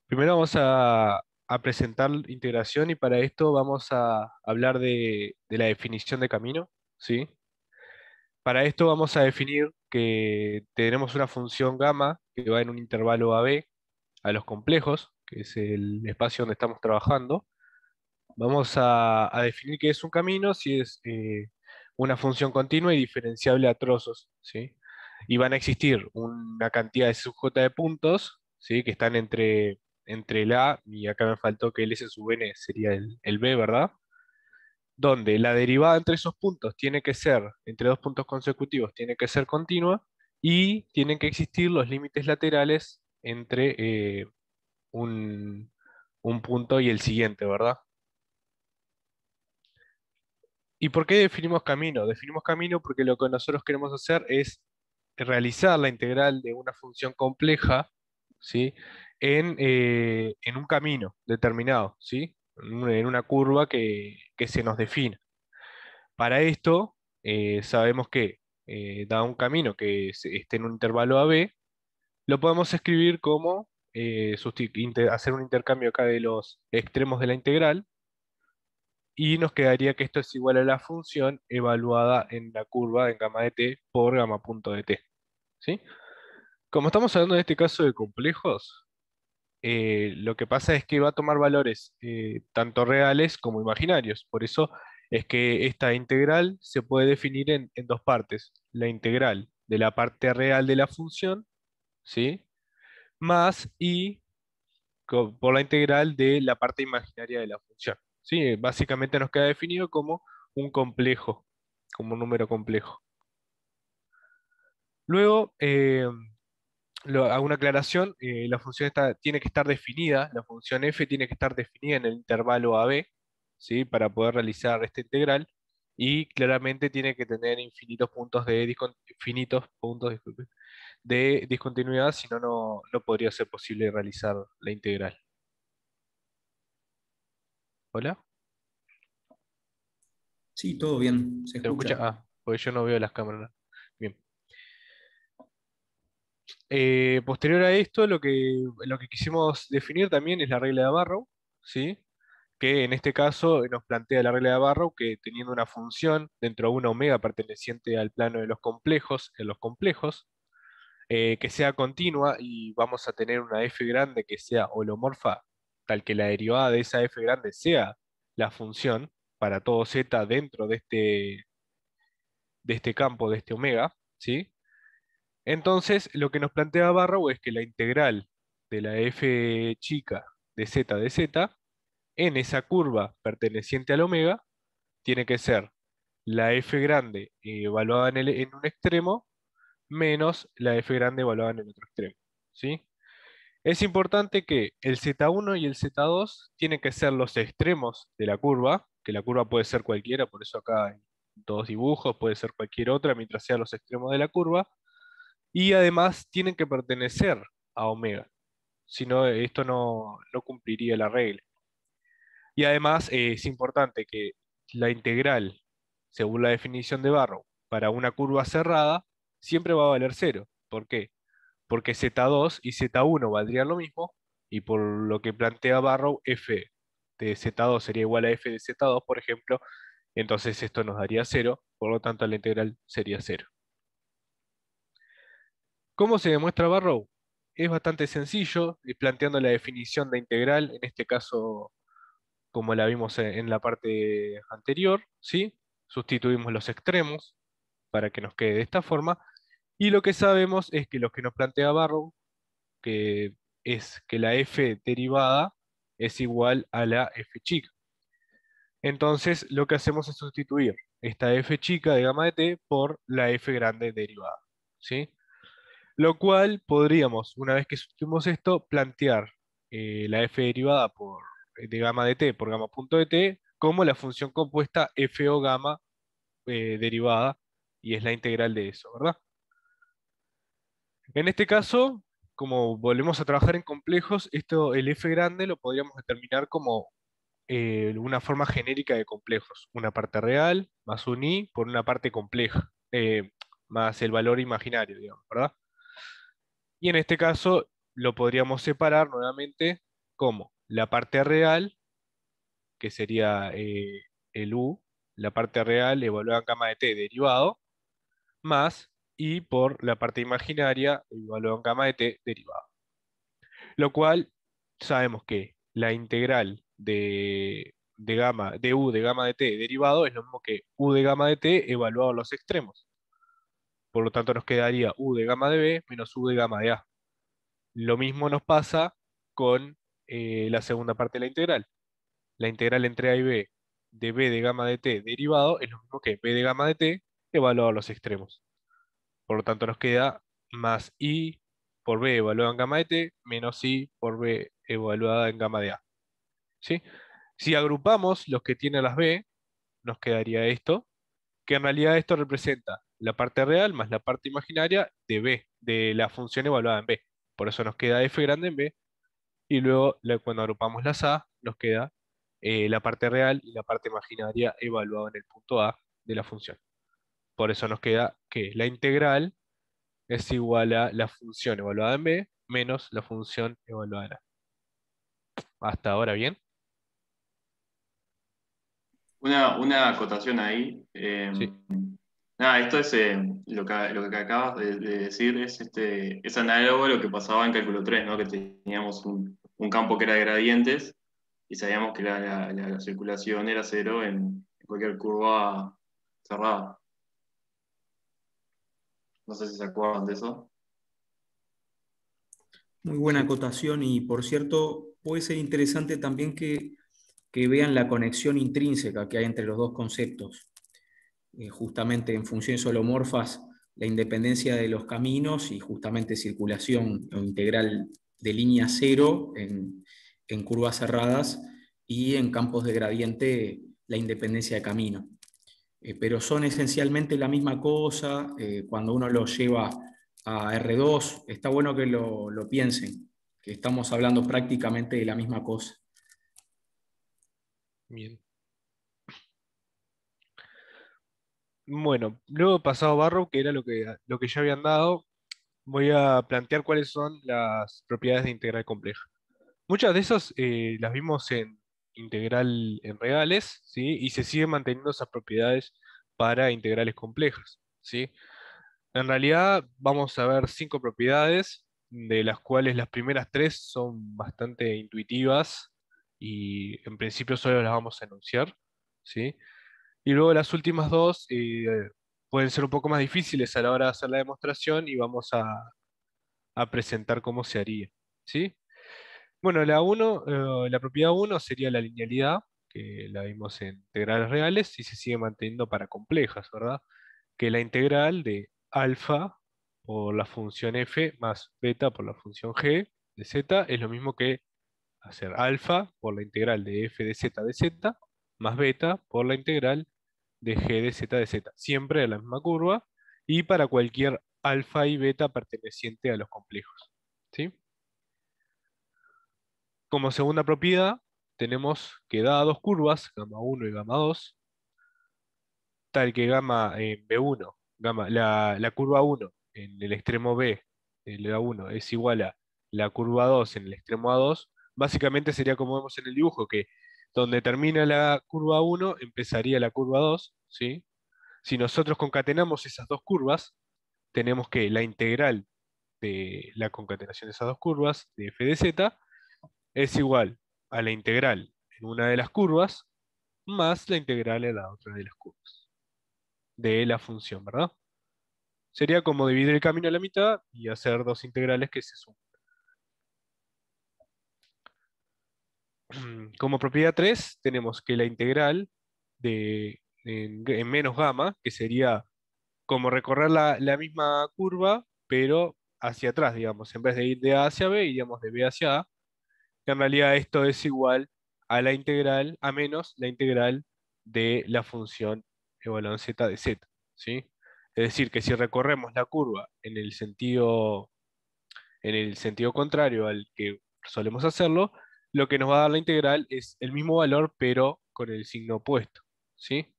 Primero vamos a presentar integración y para esto vamos a hablar de la definición de camino, ¿sí? Para esto vamos a definir que tenemos una función gamma que va en un intervalo AB a los complejos, que es el espacio donde estamos trabajando. Vamos a definir qué es un camino si es una función continua y diferenciable a trozos, ¿sí? Y van a existir una cantidad de subj de puntos, ¿sí? Que están entre el A, y acá me faltó que el S sub n sería el B, ¿verdad? Donde la derivada entre esos puntos tiene que ser, entre dos puntos consecutivos, tiene que ser continua y tienen que existir los límites laterales entre un, un punto y el siguiente, ¿verdad? ¿Y por qué definimos camino? Definimos camino porque lo que nosotros queremos hacer es realizar la integral de una función compleja, ¿sí? En un camino determinado, ¿sí? En una curva que se nos define. Para esto, sabemos que da un camino que esté en un intervalo AB, lo podemos escribir como hacer un intercambio acá de los extremos de la integral y nos quedaría que esto es igual a la función evaluada en la curva en gamma de t por gamma punto de t, ¿sí? Como estamos hablando en este caso de complejos, lo que pasa es que va a tomar valores tanto reales como imaginarios. Por eso es que esta integral se puede definir en dos partes. La integral de la parte real de la función, ¿sí? Más por la integral de la parte imaginaria de la función. ¿Sí? Básicamente nos queda definido como un complejo, como un número complejo. Luego, hago una aclaración, la función tiene que estar definida, la función f tiene que estar definida en el intervalo AB, ¿sí? Para poder realizar esta integral, y claramente tiene que tener infinitos puntos infinitos puntos, disculpe, de discontinuidad, si no, no podría ser posible realizar la integral. ¿Hola? Sí, todo bien, se ¿Se me escucha? escucha. Ah, porque yo no veo las cámaras. Bien. Posterior a esto, lo que quisimos definir también es la regla de Barrow, ¿sí? Que en este caso nos plantea la regla de Barrow que teniendo una función dentro de una omega perteneciente al plano de los complejos, en los complejos, que sea continua y vamos a tener una f grande que sea holomorfa, tal que la derivada de esa f grande sea la función para todo z dentro de este campo, de este omega, ¿sí? Entonces, lo que nos plantea Barrow es que la integral de la f chica de z en esa curva perteneciente al omega tiene que ser la f grande evaluada en un extremo menos la f grande evaluada en el otro extremo, ¿sí? Es importante que el z1 y el z2 tienen que ser los extremos de la curva, que la curva puede ser cualquiera, por eso acá hay dos dibujos, puede ser cualquier otra mientras sean los extremos de la curva, y además tienen que pertenecer a omega, si no esto no cumpliría la regla. Y además es importante que la integral, según la definición de Barrow, para una curva cerrada, siempre va a valer cero. ¿Por qué? Porque z2 y z1 valdrían lo mismo, y por lo que plantea Barrow, f de z2 sería igual a f de z2, por ejemplo, entonces esto nos daría cero, por lo tanto la integral sería cero. ¿Cómo se demuestra Barrow? Es bastante sencillo, planteando la definición de integral, en este caso como la vimos en la parte anterior, ¿sí? Sustituimos los extremos para que nos quede de esta forma, y lo que sabemos es que lo que nos plantea Barrow, que es que la f derivada es igual a la f chica. Entonces lo que hacemos es sustituir esta f chica de gamma de t por la f grande derivada, ¿sí? Lo cual podríamos, una vez que sustituimos esto, plantear la f derivada de gamma de t por gamma punto de t como la función compuesta f o gamma derivada, y es la integral de eso, ¿verdad? En este caso, como volvemos a trabajar en complejos, el f grande lo podríamos determinar como una forma genérica de complejos, una parte real más un i por una parte compleja, más el valor imaginario, digamos, ¿verdad? Y en este caso lo podríamos separar nuevamente. como la parte real, que sería el u, la parte real evaluada en gamma de t derivado, más y por la parte imaginaria evaluada en gamma de t derivado. Lo cual sabemos que la integral de u de gamma de t derivado es lo mismo que u de gamma de t evaluado a los extremos. Por lo tanto, nos quedaría u de gamma de b menos u de gamma de a. Lo mismo nos pasa con la segunda parte de la integral. La integral entre a y b de gamma de t derivado es lo mismo que b de gamma de t evaluado a los extremos. Por lo tanto, nos queda más i por b evaluada en gamma de t menos i por b evaluada en gamma de a. ¿Sí? Si agrupamos los que tienen las b, nos quedaría esto, que en realidad esto representa la parte real más la parte imaginaria de b, de la función evaluada en b. Por eso nos queda f grande en b, y luego cuando agrupamos las a, nos queda la parte real y la parte imaginaria evaluada en el punto a de la función. Por eso nos queda que la integral es igual a la función evaluada en b menos la función evaluada en a. Hasta ahora bien. Una acotación ahí. Sí. Nada, esto es lo que acabas de decir, es análogo a lo que pasaba en cálculo 3, ¿no? Que teníamos un campo que era de gradientes y sabíamos que la circulación era cero en cualquier curva cerrada. No sé si se acuerdan de eso. Muy buena Sí. acotación y, por cierto, puede ser interesante también que vean la conexión intrínseca que hay entre los dos conceptos. Justamente en funciones holomorfas, la independencia de los caminos y justamente circulación o integral de línea cero en curvas cerradas, y en campos de gradiente la independencia de camino. Pero son esencialmente la misma cosa. Cuando uno lo lleva a R2, está bueno que lo piensen, que estamos hablando prácticamente de la misma cosa. Bien. Bueno, luego pasado Barrow, que era lo que ya habían dado, voy a plantear cuáles son las propiedades de integral compleja. Muchas de esas las vimos en integral en reales, ¿sí? Y se siguen manteniendo esas propiedades para integrales complejas, ¿sí? En realidad vamos a ver 5 propiedades, de las cuales las primeras 3 son bastante intuitivas y en principio solo las vamos a enunciar, ¿sí? Y luego las últimas dos pueden ser un poco más difíciles a la hora de hacer la demostración y vamos a presentar cómo se haría, ¿sí? Bueno, la propiedad uno sería la linealidad, que la vimos en integrales reales y se sigue manteniendo para complejas, ¿verdad? Que la integral de alfa por la función f más beta por la función g de z es lo mismo que hacer alfa por la integral de f de z más beta por la integral de g de z, siempre de la misma curva y para cualquier alfa y beta perteneciente a los complejos, ¿sí? Como segunda propiedad, tenemos que dadas dos curvas, gamma 1 y gamma 2, tal que gamma B1, la curva 1 en el extremo B de la 1 es igual a la curva 2 en el extremo A2, básicamente sería como vemos en el dibujo, que donde termina la curva 1 empezaría la curva 2, ¿sí? Si nosotros concatenamos esas dos curvas, tenemos que la integral de la concatenación de esas dos curvas, de f de z, es igual a la integral en una de las curvas más la integral en la otra de las curvas de la función, ¿verdad? Sería como dividir el camino a la mitad y hacer dos integrales que se suman. Como propiedad 3 tenemos que la integral en menos gamma, que sería como recorrer la misma curva, pero hacia atrás, digamos. En vez de ir de A hacia B, iríamos de B hacia A. En realidad esto es igual a la integral, a menos la integral de la función evaluada en z de z, ¿sí? Es decir, que si recorremos la curva en el sentido contrario al que solemos hacerlo, lo que nos va a dar la integral es el mismo valor, pero con el signo opuesto, ¿sí?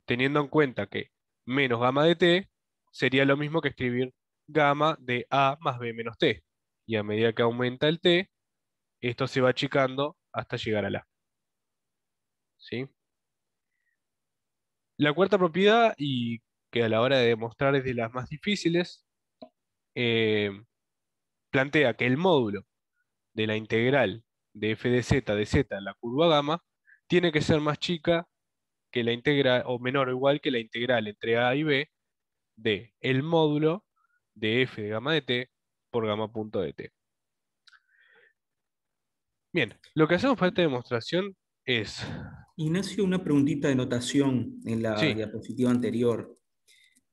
Teniendo en cuenta que menos gamma de t sería lo mismo que escribir gamma de a más b menos t. Y a medida que aumenta el t, esto se va achicando hasta llegar a la. ¿Sí? La cuarta propiedad, y que a la hora de demostrar es de las más difíciles, eh, plantea que el módulo de la integral de f de z en la curva gamma tiene que ser más chica que la integral, o menor o igual que la integral entre a y b de el módulo de f de gamma de t por gamma punto de t. Bien, lo que hacemos para esta demostración es, Ignacio, una preguntita de notación en la sí, diapositiva anterior.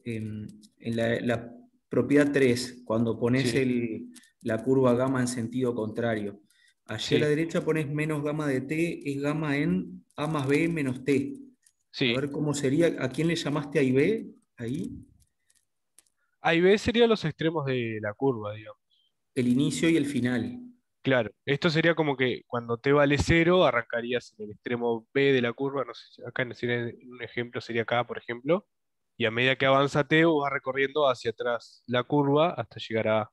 En la propiedad 3, cuando pones sí, la curva gamma en sentido contrario, allí a la sí, derecha pones menos gamma de t, es gamma en a más b menos t. A sí. ver cómo sería, ¿a quién le llamaste a y b? Ahí, A y b serían los extremos de la curva, digamos. el inicio y el final. Claro, esto sería como que cuando t vale cero, arrancarías en el extremo B de la curva, no sé si acá en un ejemplo sería acá, por ejemplo, y a medida que avanza t, vos vas recorriendo hacia atrás la curva hasta llegar a A.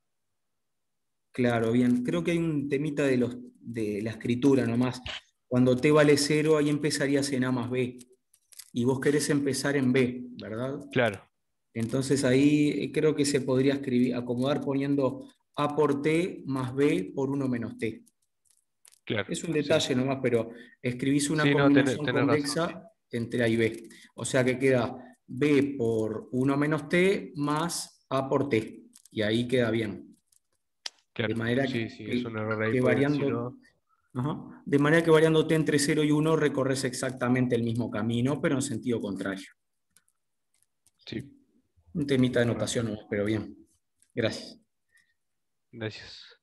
Claro, bien. Creo que hay un temita de la escritura nomás. Cuando t vale cero, ahí empezarías en a más b. Y vos querés empezar en b, ¿verdad? Claro, Entonces ahí creo que se podría escribir, acomodar poniendo A por T más B por uno menos T. claro, Es un sí. detalle nomás, pero escribís una Sí, no, combinación tenés razón, sí. convexa entre A y B. O sea que queda B por uno menos T más A por T. Y ahí queda bien. De Claro, manera sí, sí, es un error ahí que porque si variando, no, ajá, de manera que variando T entre 0 y 1 recorres exactamente el mismo camino, pero en sentido contrario. sí, Un temita de bueno, notación nomás, pero bien. Gracias. gracias.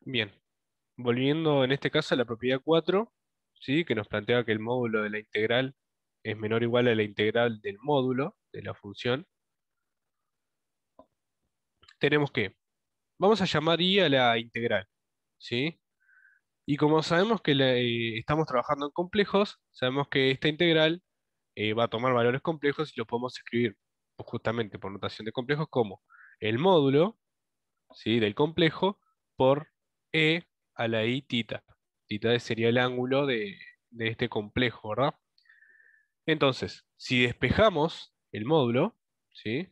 Bien, volviendo en este caso a la propiedad 4, ¿sí? Que nos plantea que el módulo de la integral es menor o igual a la integral del módulo de la función. Tenemos que, vamos a llamar i a la integral, ¿sí? Y como sabemos que estamos trabajando en complejos, sabemos que esta integral va a tomar valores complejos y lo podemos escribir justamente por notación de complejos como el módulo, ¿sí? Del complejo por e a la i tita. Tita sería el ángulo de este complejo, ¿verdad? Entonces, si despejamos el módulo, ¿sí?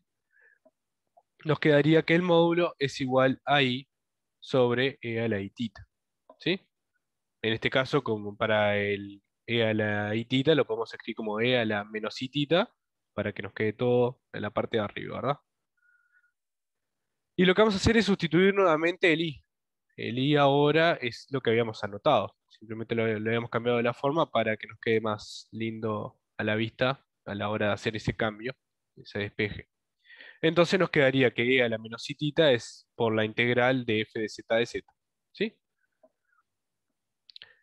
Nos quedaría que el módulo es igual a i sobre e a la i tita, ¿sí? En este caso, como para el e a la i tita, lo podemos escribir como e a la menos i tita, para que nos quede todo en la parte de arriba, ¿verdad? Y lo que vamos a hacer es sustituir nuevamente el i. El i ahora es lo que habíamos anotado. Simplemente lo habíamos cambiado de la forma para que nos quede más lindo a la vista a la hora de hacer ese cambio, ese despeje. Entonces nos quedaría que e a la menos i tita es por la integral de f de z, ¿sí?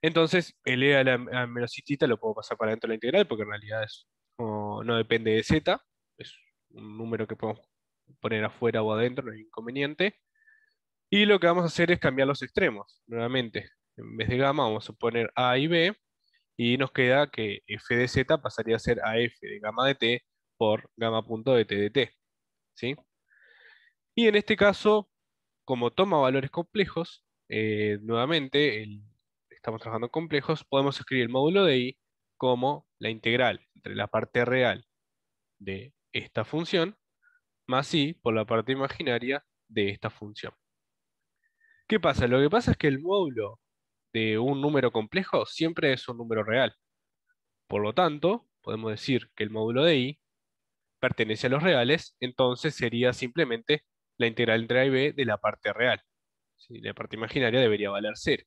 Entonces, el e a la menos i tita lo puedo pasar para dentro de la integral porque en realidad no depende de z, es un número que podemos poner afuera o adentro, no hay inconveniente. Y lo que vamos a hacer es cambiar los extremos, nuevamente. En vez de gamma vamos a poner a y b y nos queda que f de z pasaría a ser a f de gamma de t por gamma punto de t de t, ¿sí? Y en este caso, como toma valores complejos, nuevamente, estamos trabajando en complejos, podemos escribir el módulo de i como la integral entre la parte real de esta función más i por la parte imaginaria de esta función. ¿Qué pasa? Lo que pasa es que el módulo de un número complejo siempre es un número real. Por lo tanto, podemos decir que el módulo de i pertenece a los reales, entonces sería simplemente la integral entre a y b de la parte real. ¿Sí? La parte imaginaria debería valer cero.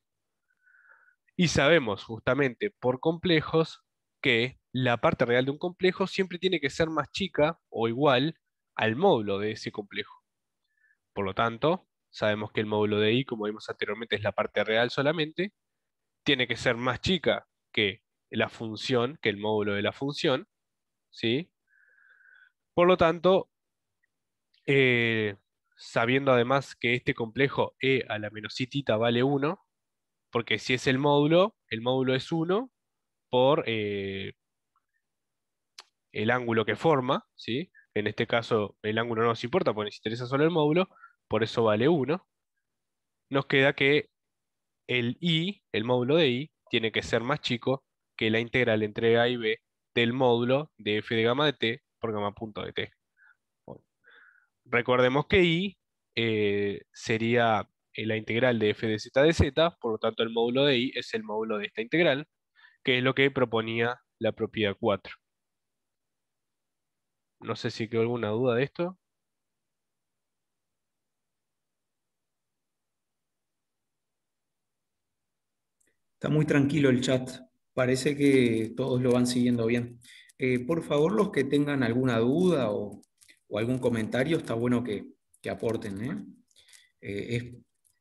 Y sabemos justamente por complejos que la parte real de un complejo siempre tiene que ser más chica o igual al módulo de ese complejo. Por lo tanto, sabemos que el módulo de i, como vimos anteriormente, es la parte real solamente, tiene que ser más chica que la función, que el módulo de la función, ¿sí? Por lo tanto, eh, sabiendo además que este complejo e a la menos i tita vale 1, porque si es el módulo es 1 por el ángulo que forma, ¿sí? En este caso el ángulo no nos importa porque nos interesa solo el módulo, por eso vale 1. Nos queda que el i, el módulo de i, tiene que ser más chico que la integral entre a y b del módulo de f de gamma de t por gamma punto de t. Bueno, recordemos que i sería la integral de f de z de z, por lo tanto el módulo de i es el módulo de esta integral, que es lo que proponía la propiedad 4. No sé si quedó alguna duda de esto. Está muy tranquilo el chat. Parece que todos lo van siguiendo bien. Por favor, los que tengan alguna duda o algún comentario, está bueno que aporten, ¿eh? Es,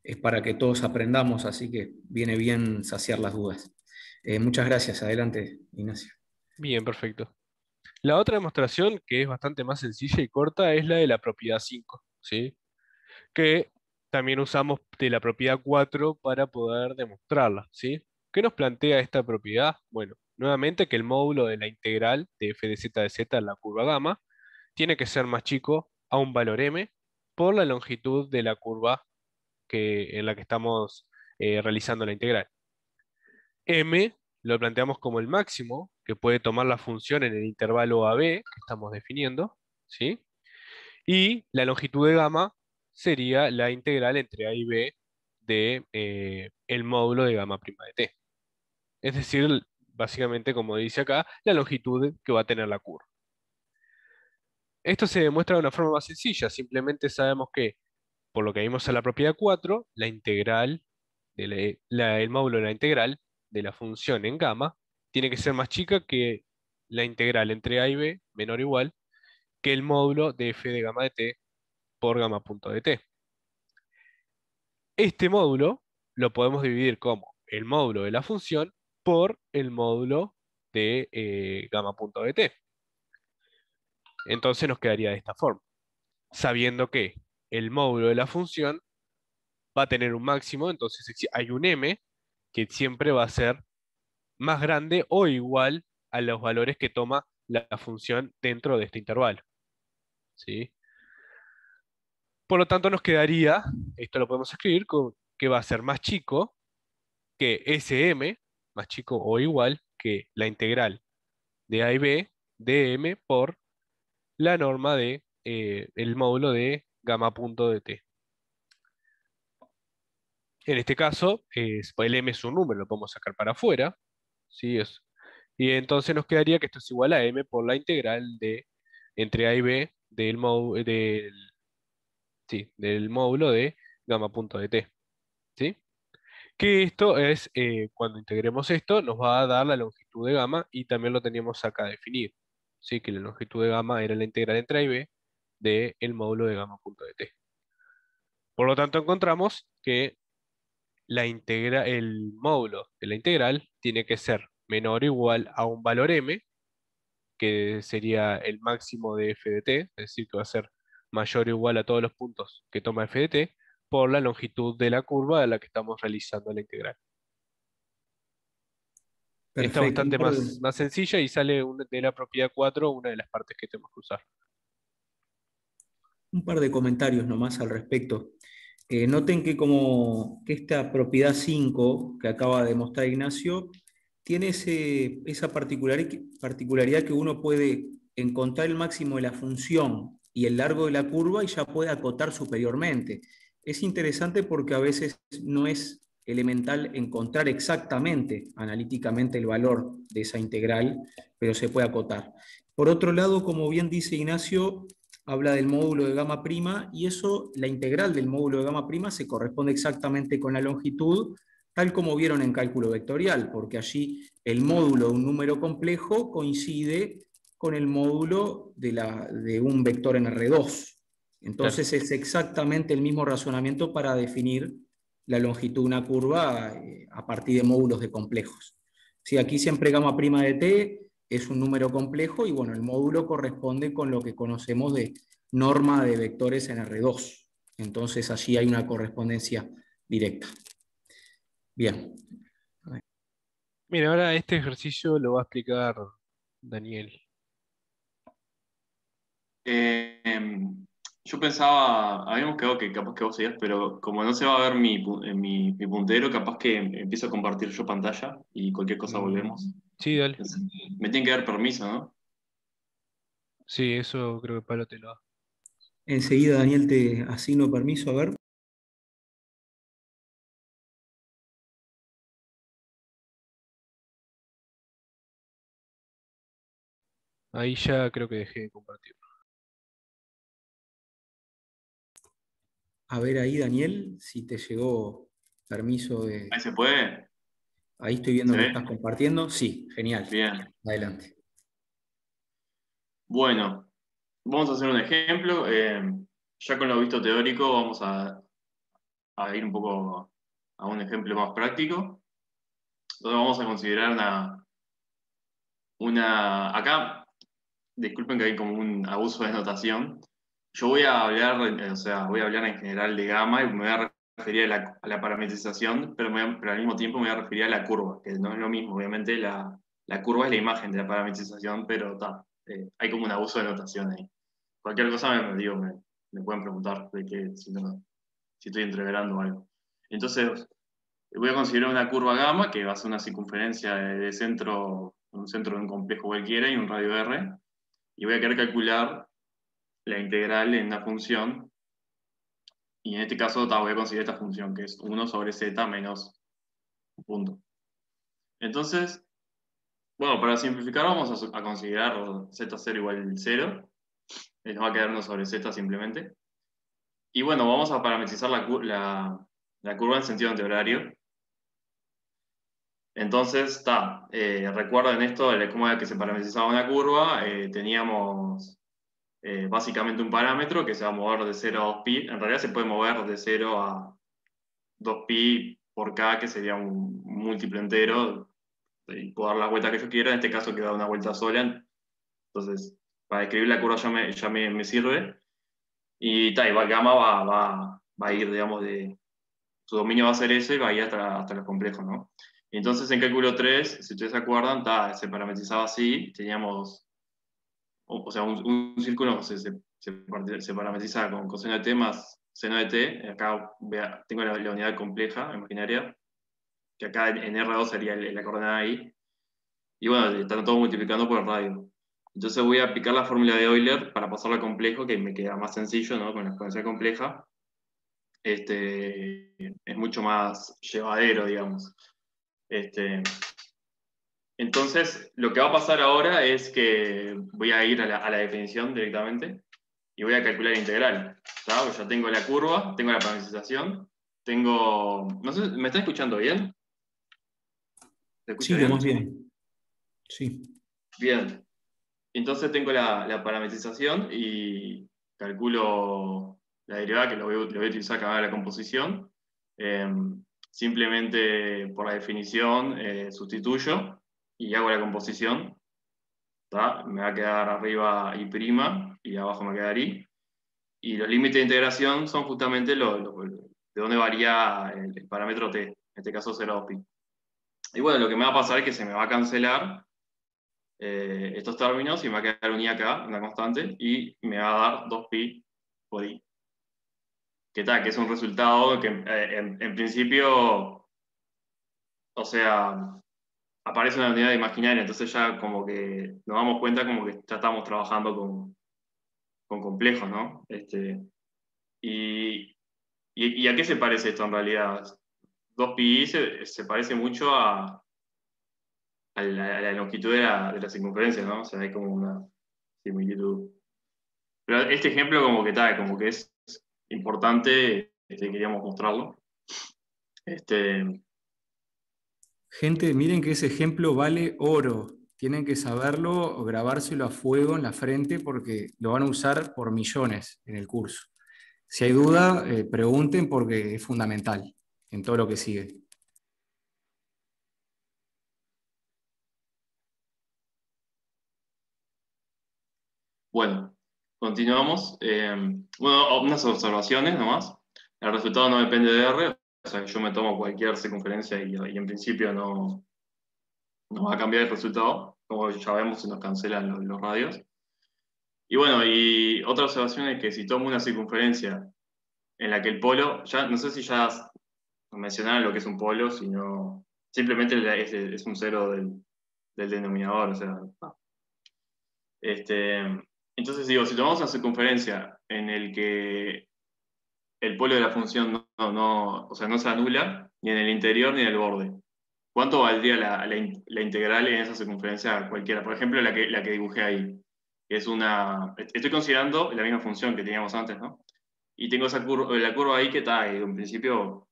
es para que todos aprendamos, así que viene bien saciar las dudas. Muchas gracias. Adelante, Ignacio. Bien, perfecto. La otra demostración, que es bastante más sencilla y corta, es la de la propiedad 5, ¿sí? Que también usamos de la propiedad 4 para poder demostrarla, ¿sí? ¿Qué nos plantea esta propiedad? Bueno, nuevamente que el módulo de la integral de f de z de z en la curva gamma tiene que ser más chico a un valor m por la longitud de la curva en la que estamos realizando la integral. M lo planteamos como el máximo que puede tomar la función en el intervalo AB que estamos definiendo, ¿sí? Y la longitud de gamma sería la integral entre A y B de el módulo de gamma prima de t. Es decir, básicamente, como dice acá, la longitud que va a tener la curva. Esto se demuestra de una forma más sencilla. Simplemente sabemos que, por lo que vimos en la propiedad 4, la integral, el módulo de la integral de la función en gamma tiene que ser más chica que la integral entre A y B, menor o igual, que el módulo de f de gamma de t por gamma punto de t. Este módulo lo podemos dividir como el módulo de la función por el módulo de gamma punto de t. Entonces nos quedaría de esta forma, sabiendo que el módulo de la función va a tener un máximo, entonces hay un m que siempre va a ser más grande o igual a los valores que toma la función dentro de este intervalo, ¿sí? Por lo tanto nos quedaría, esto lo podemos escribir, que va a ser más chico que SM, más chico o igual que la integral de A y B de M por la norma de el módulo de gamma punto de t. En este caso, el m es un número, lo podemos sacar para afuera, ¿sí? Y entonces nos quedaría que esto es igual a m por la integral de entre a y b del módulo de gamma punto de t, ¿sí? Que esto es, cuando integremos esto, nos va a dar la longitud de gamma y también lo teníamos acá definido, ¿sí? Que la longitud de gamma era la integral entre a y b del módulo de gamma punto de t. Por lo tanto, encontramos que el módulo de la integral tiene que ser menor o igual a un valor m, que sería el máximo de f de t, es decir, que va a ser mayor o igual a todos los puntos que toma f de t, por la longitud de la curva a la que estamos realizando la integral. Está Perfecto. bastante más sencilla y sale de la propiedad 4 una de las partes que tenemos que usar. Un par de comentarios nomás al respecto. Noten que como que esta propiedad 5 que acaba de mostrar Ignacio tiene esa particularidad que uno puede encontrar el máximo de la función y el largo de la curva y ya puede acotar superiormente. Es interesante porque a veces no es elemental encontrar exactamente analíticamente el valor de esa integral, pero se puede acotar. Por otro lado, como bien dice Ignacio, habla del módulo de gamma prima y eso, la integral del módulo de gamma prima se corresponde exactamente con la longitud, tal como vieron en cálculo vectorial, porque allí el módulo de un número complejo coincide con el módulo de un vector en R2. Claro, Entonces es exactamente el mismo razonamiento para definir la longitud de una curva a partir de módulos de complejos. Sí, aquí siempre gamma prima de t es un número complejo y bueno, el módulo corresponde con lo que conocemos de norma de vectores en R2. Entonces allí hay una correspondencia directa. Bien. mira, ahora este ejercicio lo va a explicar Daniel. Eh, Yo pensaba, habíamos quedado que capaz que vos seguías, pero como no se va a ver mi puntero, capaz que empiezo a compartir yo pantalla y cualquier cosa volvemos. Sí, dale. Entonces, me tienen que dar permiso, ¿no? Sí, eso creo que Pablo te lo da. Enseguida, Daniel, te asigno permiso, a ver. Ahí ya creo que dejé de compartir. A ver ahí, Daniel, si te llegó permiso Ahí de... se puede, Ahí estoy viendo ¿se que ve? estás compartiendo. Sí, genial. Bien. Adelante. Bueno, vamos a hacer un ejemplo. Ya con lo visto teórico, vamos a ir un poco a un ejemplo más práctico. Entonces vamos a considerar acá, disculpen que hay como un abuso de notación. Yo voy a hablar, o sea, voy a hablar en general de gamma y me voy a referir a la parametrización, pero al mismo tiempo me voy a referir a la curva, que no es lo mismo. Obviamente la curva es la imagen de la parametrización, pero hay como un abuso de notación ahí. Cualquier cosa me pueden preguntar de que, si estoy entreverando algo. Entonces, voy a considerar una curva gamma, que va a ser una circunferencia de centro, un centro de un complejo cualquiera y un radio R, y voy a querer calcular la integral en una función, y en este caso voy a considerar esta función, que es 1 sobre z menos punto. Entonces, bueno, para simplificar vamos a considerar z0 igual 0, nos va a quedar 1 sobre z simplemente. Y bueno, vamos a parametrizar la curva en sentido antihorario. Entonces, recuerden esto, cómo era que se parametrizaba una curva. Teníamos básicamente un parámetro que se va a mover de 0 a 2pi. En realidad se puede mover de 0 a 2pi por k, que sería un múltiplo entero, y puedo dar la vuelta que yo quiera. En este caso queda una vuelta sola. Entonces, para describir la curva me sirve. Y gamma va a ir, digamos, su dominio va a ser ese y va a ir hasta los complejos, ¿no? Entonces, en cálculo 3, si ustedes se acuerdan, se parametrizaba así. Teníamos, o sea, un círculo se parametriza con coseno de t más seno de t. Acá tengo la unidad compleja, imaginaria, que acá en R2 sería la coordenada ahí. Y bueno, están todos multiplicando por el radio. Entonces voy a aplicar la fórmula de Euler para pasarlo al complejo, que me queda más sencillo, ¿no? Con la exponencial compleja. Es mucho más llevadero, digamos. Entonces, lo que va a pasar ahora es que voy a ir a la definición directamente y voy a calcular la integral. ¿Sabes? Ya tengo la curva, tengo la parametrización, no sé, ¿me está escuchando bien? ¿Se escucha Sí, lo más bien? bien. Sí. Bien. Entonces tengo la parametrización y calculo la derivada, que lo voy a utilizar acá en la composición. Eh, Simplemente por la definición sustituyo y hago la composición. ¿Tá? Me va a quedar arriba I' y abajo me va a quedar I. Y los límites de integración son justamente de dónde varía el parámetro t, en este caso 0 a 2pi. Y bueno, lo que me va a pasar es que se me va a cancelar estos términos y me va a quedar un I acá, una constante, y me va a dar 2pi por I. ¿Qué tal? Que es un resultado que en principio, o sea, aparece una unidad imaginaria, entonces ya como que nos damos cuenta como que ya estamos trabajando con complejos, ¿no? Y, ¿Y a qué se parece esto en realidad? 2pi se parece mucho a la longitud de la circunferencia, ¿no? O sea, hay como una similitud. Pero este ejemplo como que tal, como que es importante, queríamos mostrarlo. Este, Gente, miren que ese ejemplo vale oro. Tienen que saberlo o grabárselo a fuego en la frente porque lo van a usar por millones en el curso. Si hay duda, pregunten porque es fundamental en todo lo que sigue. bueno, continuamos. Bueno, unas observaciones nomás. El resultado no depende de R, o sea, yo me tomo cualquier circunferencia y en principio no va a cambiar el resultado. Como ya vemos, se nos cancelan los radios. Y bueno, y otra observación es que si tomo una circunferencia en la que el polo, ya no sé si ya mencionaron lo que es un polo, sino simplemente es un cero del denominador, o sea, este, entonces digo, si tomamos una circunferencia en el que el polo de la función o sea, no se anula ni en el interior ni en el borde, ¿cuánto valdría la integral en esa circunferencia cualquiera? Por ejemplo, la que dibujé ahí. Estoy considerando la misma función que teníamos antes, ¿no? Y tengo la curva ahí que está, en principio,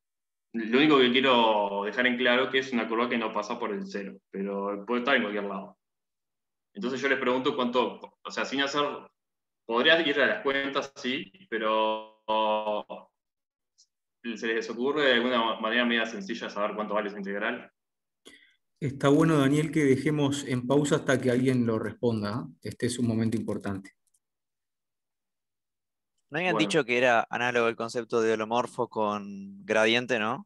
lo único que quiero dejar en claro es que es una curva que no pasa por el cero, pero puede estar en cualquier lado. Entonces yo les pregunto cuánto, o sea, sin hacer, podría ir a las cuentas, sí, pero ¿se les ocurre de alguna manera media sencilla saber cuánto vale esa integral? Está bueno, Daniel, que dejemos en pausa hasta que alguien lo responda. Este es un momento importante. No habían Bueno, dicho que era análogo el concepto de holomorfo con gradiente, ¿no?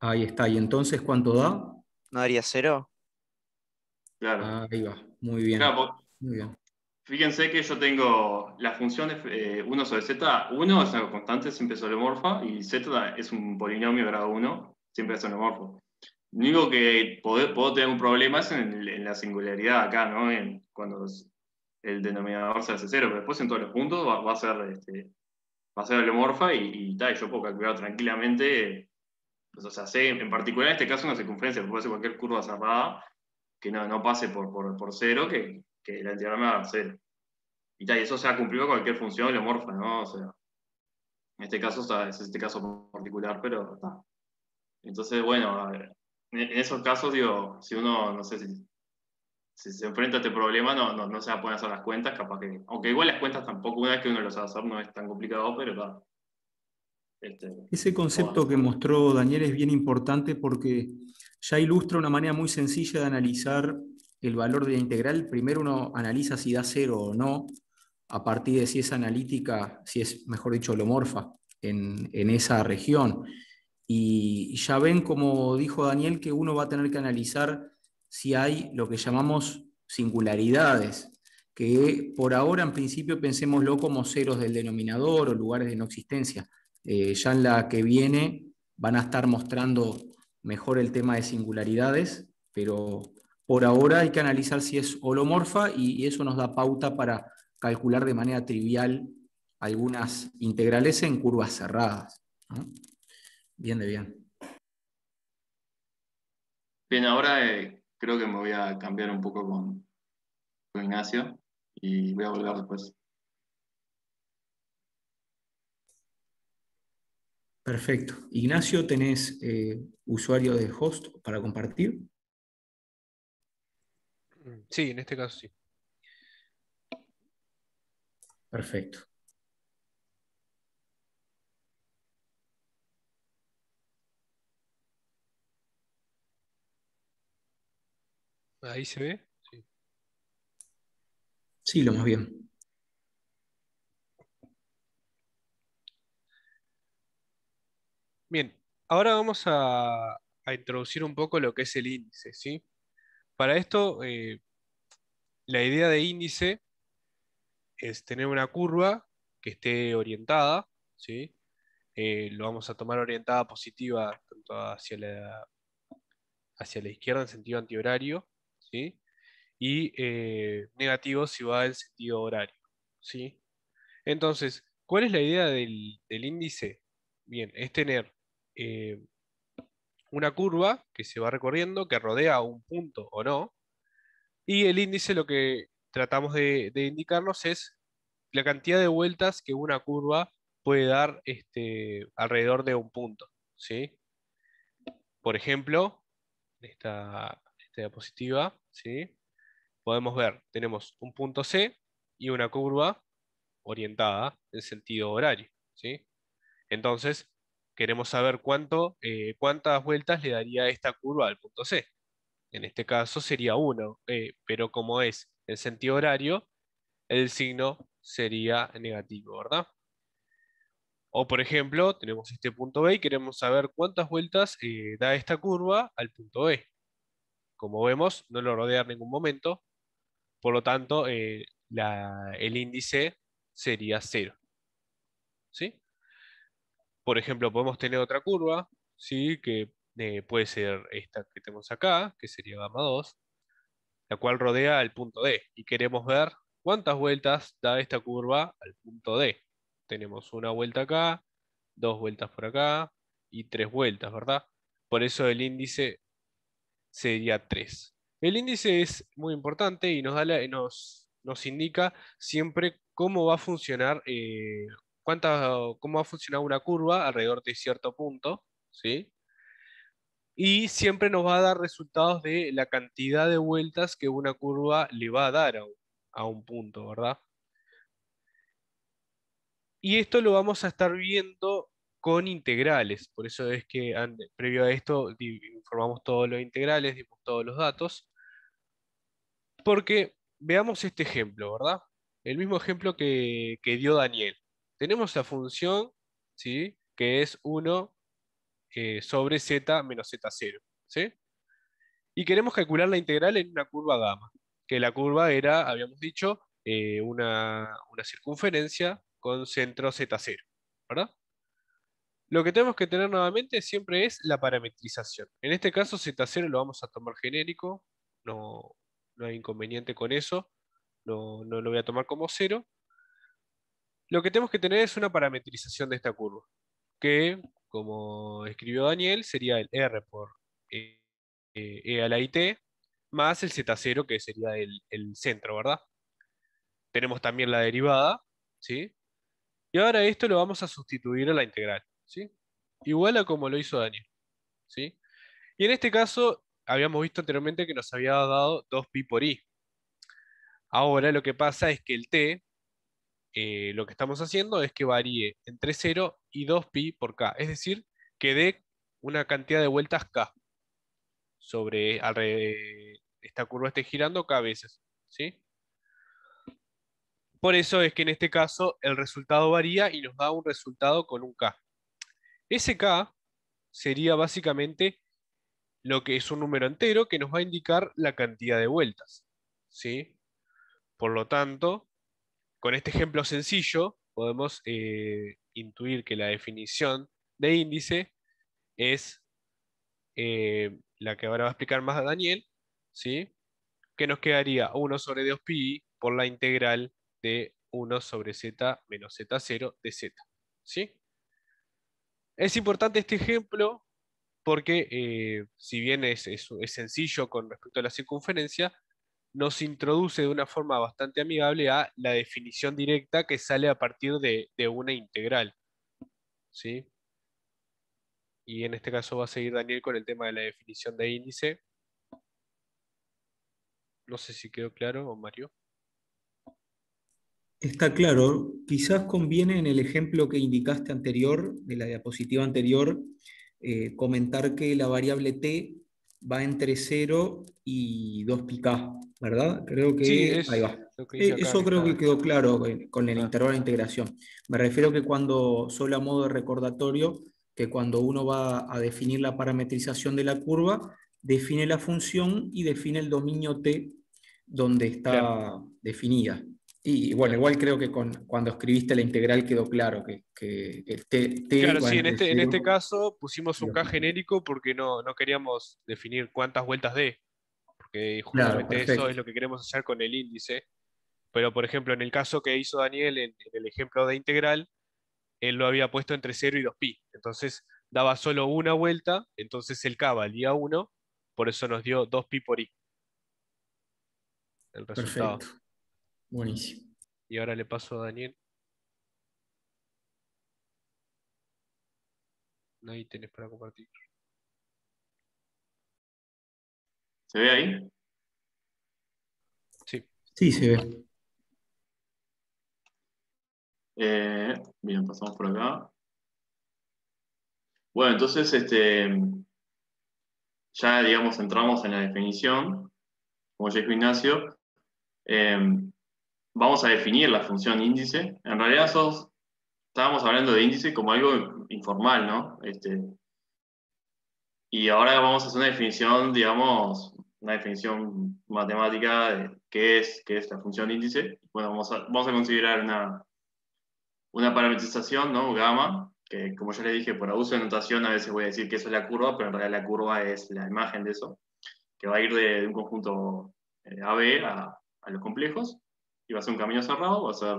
Ahí está. ¿Y entonces cuánto da? ¿No daría cero? claro. Ahí va. Muy bien. Claro, Muy bien. fíjense que yo tengo las funciones 1 sobre z, 1 es una constante, siempre es holomorfa, y z es un polinomio de grado 1, siempre es holomorfo. Lo único que puedo tener un problema es en la singularidad acá, ¿no? Cuando el denominador se hace cero, pero después en todos los puntos va a ser holomorfa y tal, yo puedo calcular tranquilamente, pues, o sea, sé en particular en este caso una circunferencia, puede ser cualquier curva cerrada que no pase por cero, que la integral me haga cero. Y tal, y eso se ha cumplido cualquier función holomorfa, ¿no? O sea, en este caso es este caso particular, pero está. Entonces, bueno, a ver, en esos casos, digo, si uno, no sé si se enfrenta a este problema, no se va a poner a hacer las cuentas, capaz que. Aunque igual las cuentas tampoco, una vez que uno lo sabe hacer, no es tan complicado, pero está. Ese Bueno, concepto que mostró Daniel es bien importante porque ya ilustra una manera muy sencilla de analizar el valor de la integral. Primero uno analiza si da cero o no, a partir de si es analítica, si es, mejor dicho, holomorfa en esa región. Y ya ven, como dijo Daniel, que uno va a tener que analizar si hay lo que llamamos singularidades, que por ahora en principio pensémoslo como ceros del denominador o lugares de no existencia. Ya en la que viene van a estar mostrando mejor el tema de singularidades, pero por ahora hay que analizar si es holomorfa y eso nos da pauta para calcular de manera trivial algunas integrales en curvas cerradas, ¿no? Bien de bien. bien, ahora creo que me voy a cambiar un poco con Ignacio y voy a volver después. Perfecto. Ignacio, ¿tenés usuario de host para compartir? Sí, en este caso sí. Perfecto. Ahí se ve. Sí. Sí, lo más bien. Bien, ahora vamos a introducir un poco lo que es el índice, ¿sí? Para esto, la idea de índice es tener una curva que esté orientada, ¿sí? Lo vamos a tomar orientada positiva tanto hacia la izquierda en sentido antihorario, ¿sí? Y negativo si va en sentido horario, ¿sí? Entonces, ¿cuál es la idea del índice? Bien, es tener eh, una curva que se va recorriendo, que rodea un punto o no, y el índice lo que tratamos de indicarnos es la cantidad de vueltas que una curva puede dar alrededor de un punto, ¿sí? Por ejemplo, esta diapositiva, ¿sí? Podemos ver, tenemos un punto C y una curva orientada en sentido horario, ¿sí? Entonces, queremos saber cuántas vueltas le daría esta curva al punto C. En este caso sería 1, pero como es en sentido horario, el signo sería negativo, ¿verdad? O por ejemplo, tenemos este punto B y queremos saber cuántas vueltas da esta curva al punto B. Como vemos, no lo rodea en ningún momento, Por lo tanto, el índice sería 0. ¿Sí? Por ejemplo, podemos tener otra curva, ¿sí? Que puede ser esta que tenemos acá, que sería gamma 2, la cual rodea el punto D. Y queremos ver cuántas vueltas da esta curva al punto D. Tenemos una vuelta acá, 2 vueltas por acá y 3 vueltas, ¿verdad? Por eso el índice sería 3. El índice es muy importante y nos indica siempre cómo va a funcionar, cómo va a funcionar una curva alrededor de cierto punto, ¿sí? Y siempre nos va a dar resultados de la cantidad de vueltas que una curva le va a dar a un punto, ¿verdad? Y esto lo vamos a estar viendo con integrales. Por eso es que previo a esto informamos todos los integrales, dimos todos los datos. Porque veamos este ejemplo, ¿verdad? El mismo ejemplo que dio Daniel. Tenemos la función, ¿sí? Que es 1 sobre z menos z0, ¿sí? Y queremos calcular la integral en una curva gamma, que la curva era, habíamos dicho, una circunferencia con centro z0, ¿verdad? Lo que tenemos que tener nuevamente siempre es la parametrización. En este caso z0 lo vamos a tomar genérico, no, no hay inconveniente con eso, no lo voy a tomar como 0. Lo que tenemos que tener es una parametrización de esta curva, que, como escribió Daniel, sería el R por e a la IT, más el Z0, que sería el centro, ¿verdad? Tenemos también la derivada, ¿sí? Y ahora esto lo vamos a sustituir a la integral, ¿sí? Igual a como lo hizo Daniel, ¿sí? Y en este caso, habíamos visto anteriormente que nos había dado 2pi por i. Ahora lo que pasa es que el t, lo que estamos haciendo es que varíe entre 0 y 2pi por k. Es decir, que dé una cantidad de vueltas k sobre esta curva esté girando k veces, ¿sí? Por eso es que en este caso el resultado varía y nos da un resultado con un k. Ese k sería básicamente lo que es un número entero que nos va a indicar la cantidad de vueltas, ¿sí? Por lo tanto, con este ejemplo sencillo, podemos intuir que la definición de índice es la que ahora va a explicar más Daniel, ¿sí? Que nos quedaría 1 sobre 2pi por la integral de 1 sobre z menos z0 de z, ¿sí? Es importante este ejemplo porque, si bien es sencillo con respecto a la circunferencia, nos introduce de una forma bastante amigable a la definición directa que sale a partir de una integral, ¿sí? Y en este caso va a seguir Daniel con el tema de la definición de índice. No sé si quedó claro, o Mario. Está claro, quizás conviene en el ejemplo que indicaste anterior, de la diapositiva anterior, comentar que la variable t va entre 0 y 2πk, ¿verdad? Creo Sí, que ahí es va. lo que dice acá, Eso que creo que está. quedó claro con el Ah, intervalo de integración. Me refiero que cuando, solo a modo de recordatorio, que cuando uno va a definir la parametrización de la curva, define la función y define el dominio t donde claro, está definida. Y bueno, claro. igual creo que cuando escribiste la integral quedó claro que el t Claro, va sí, entre en 0 este caso pusimos y un K 2π. genérico porque no queríamos definir cuántas vueltas dé, porque Claro, justamente eso es perfecto. lo que queremos hacer con el índice. Pero, por ejemplo, en el caso que hizo Daniel en el ejemplo de integral, él lo había puesto entre 0 y 2pi. Entonces daba solo una vuelta, entonces el K valía 1, por eso nos dio 2pi por i el Perfecto. resultado. Buenísimo. Y ahora le paso a Daniel. Ahí tenés para compartir. ¿Se ve ahí? Sí. Sí, se ve. Bien, pasamos por acá. Bueno, entonces ya digamos entramos en la definición, como ya dijo Ignacio. Eh, Vamos a definir la función índice. En realidad estábamos hablando de índice como algo informal, ¿no? Y ahora vamos a hacer una definición, digamos, una definición matemática que es la función índice. Bueno, vamos a considerar una parametrización, ¿no? Gamma, que como ya le dije, por abuso de notación a veces voy a decir que eso es la curva, pero en realidad la curva es la imagen de eso, que va a ir de un conjunto AB a los complejos, y va a ser un camino cerrado, va a ser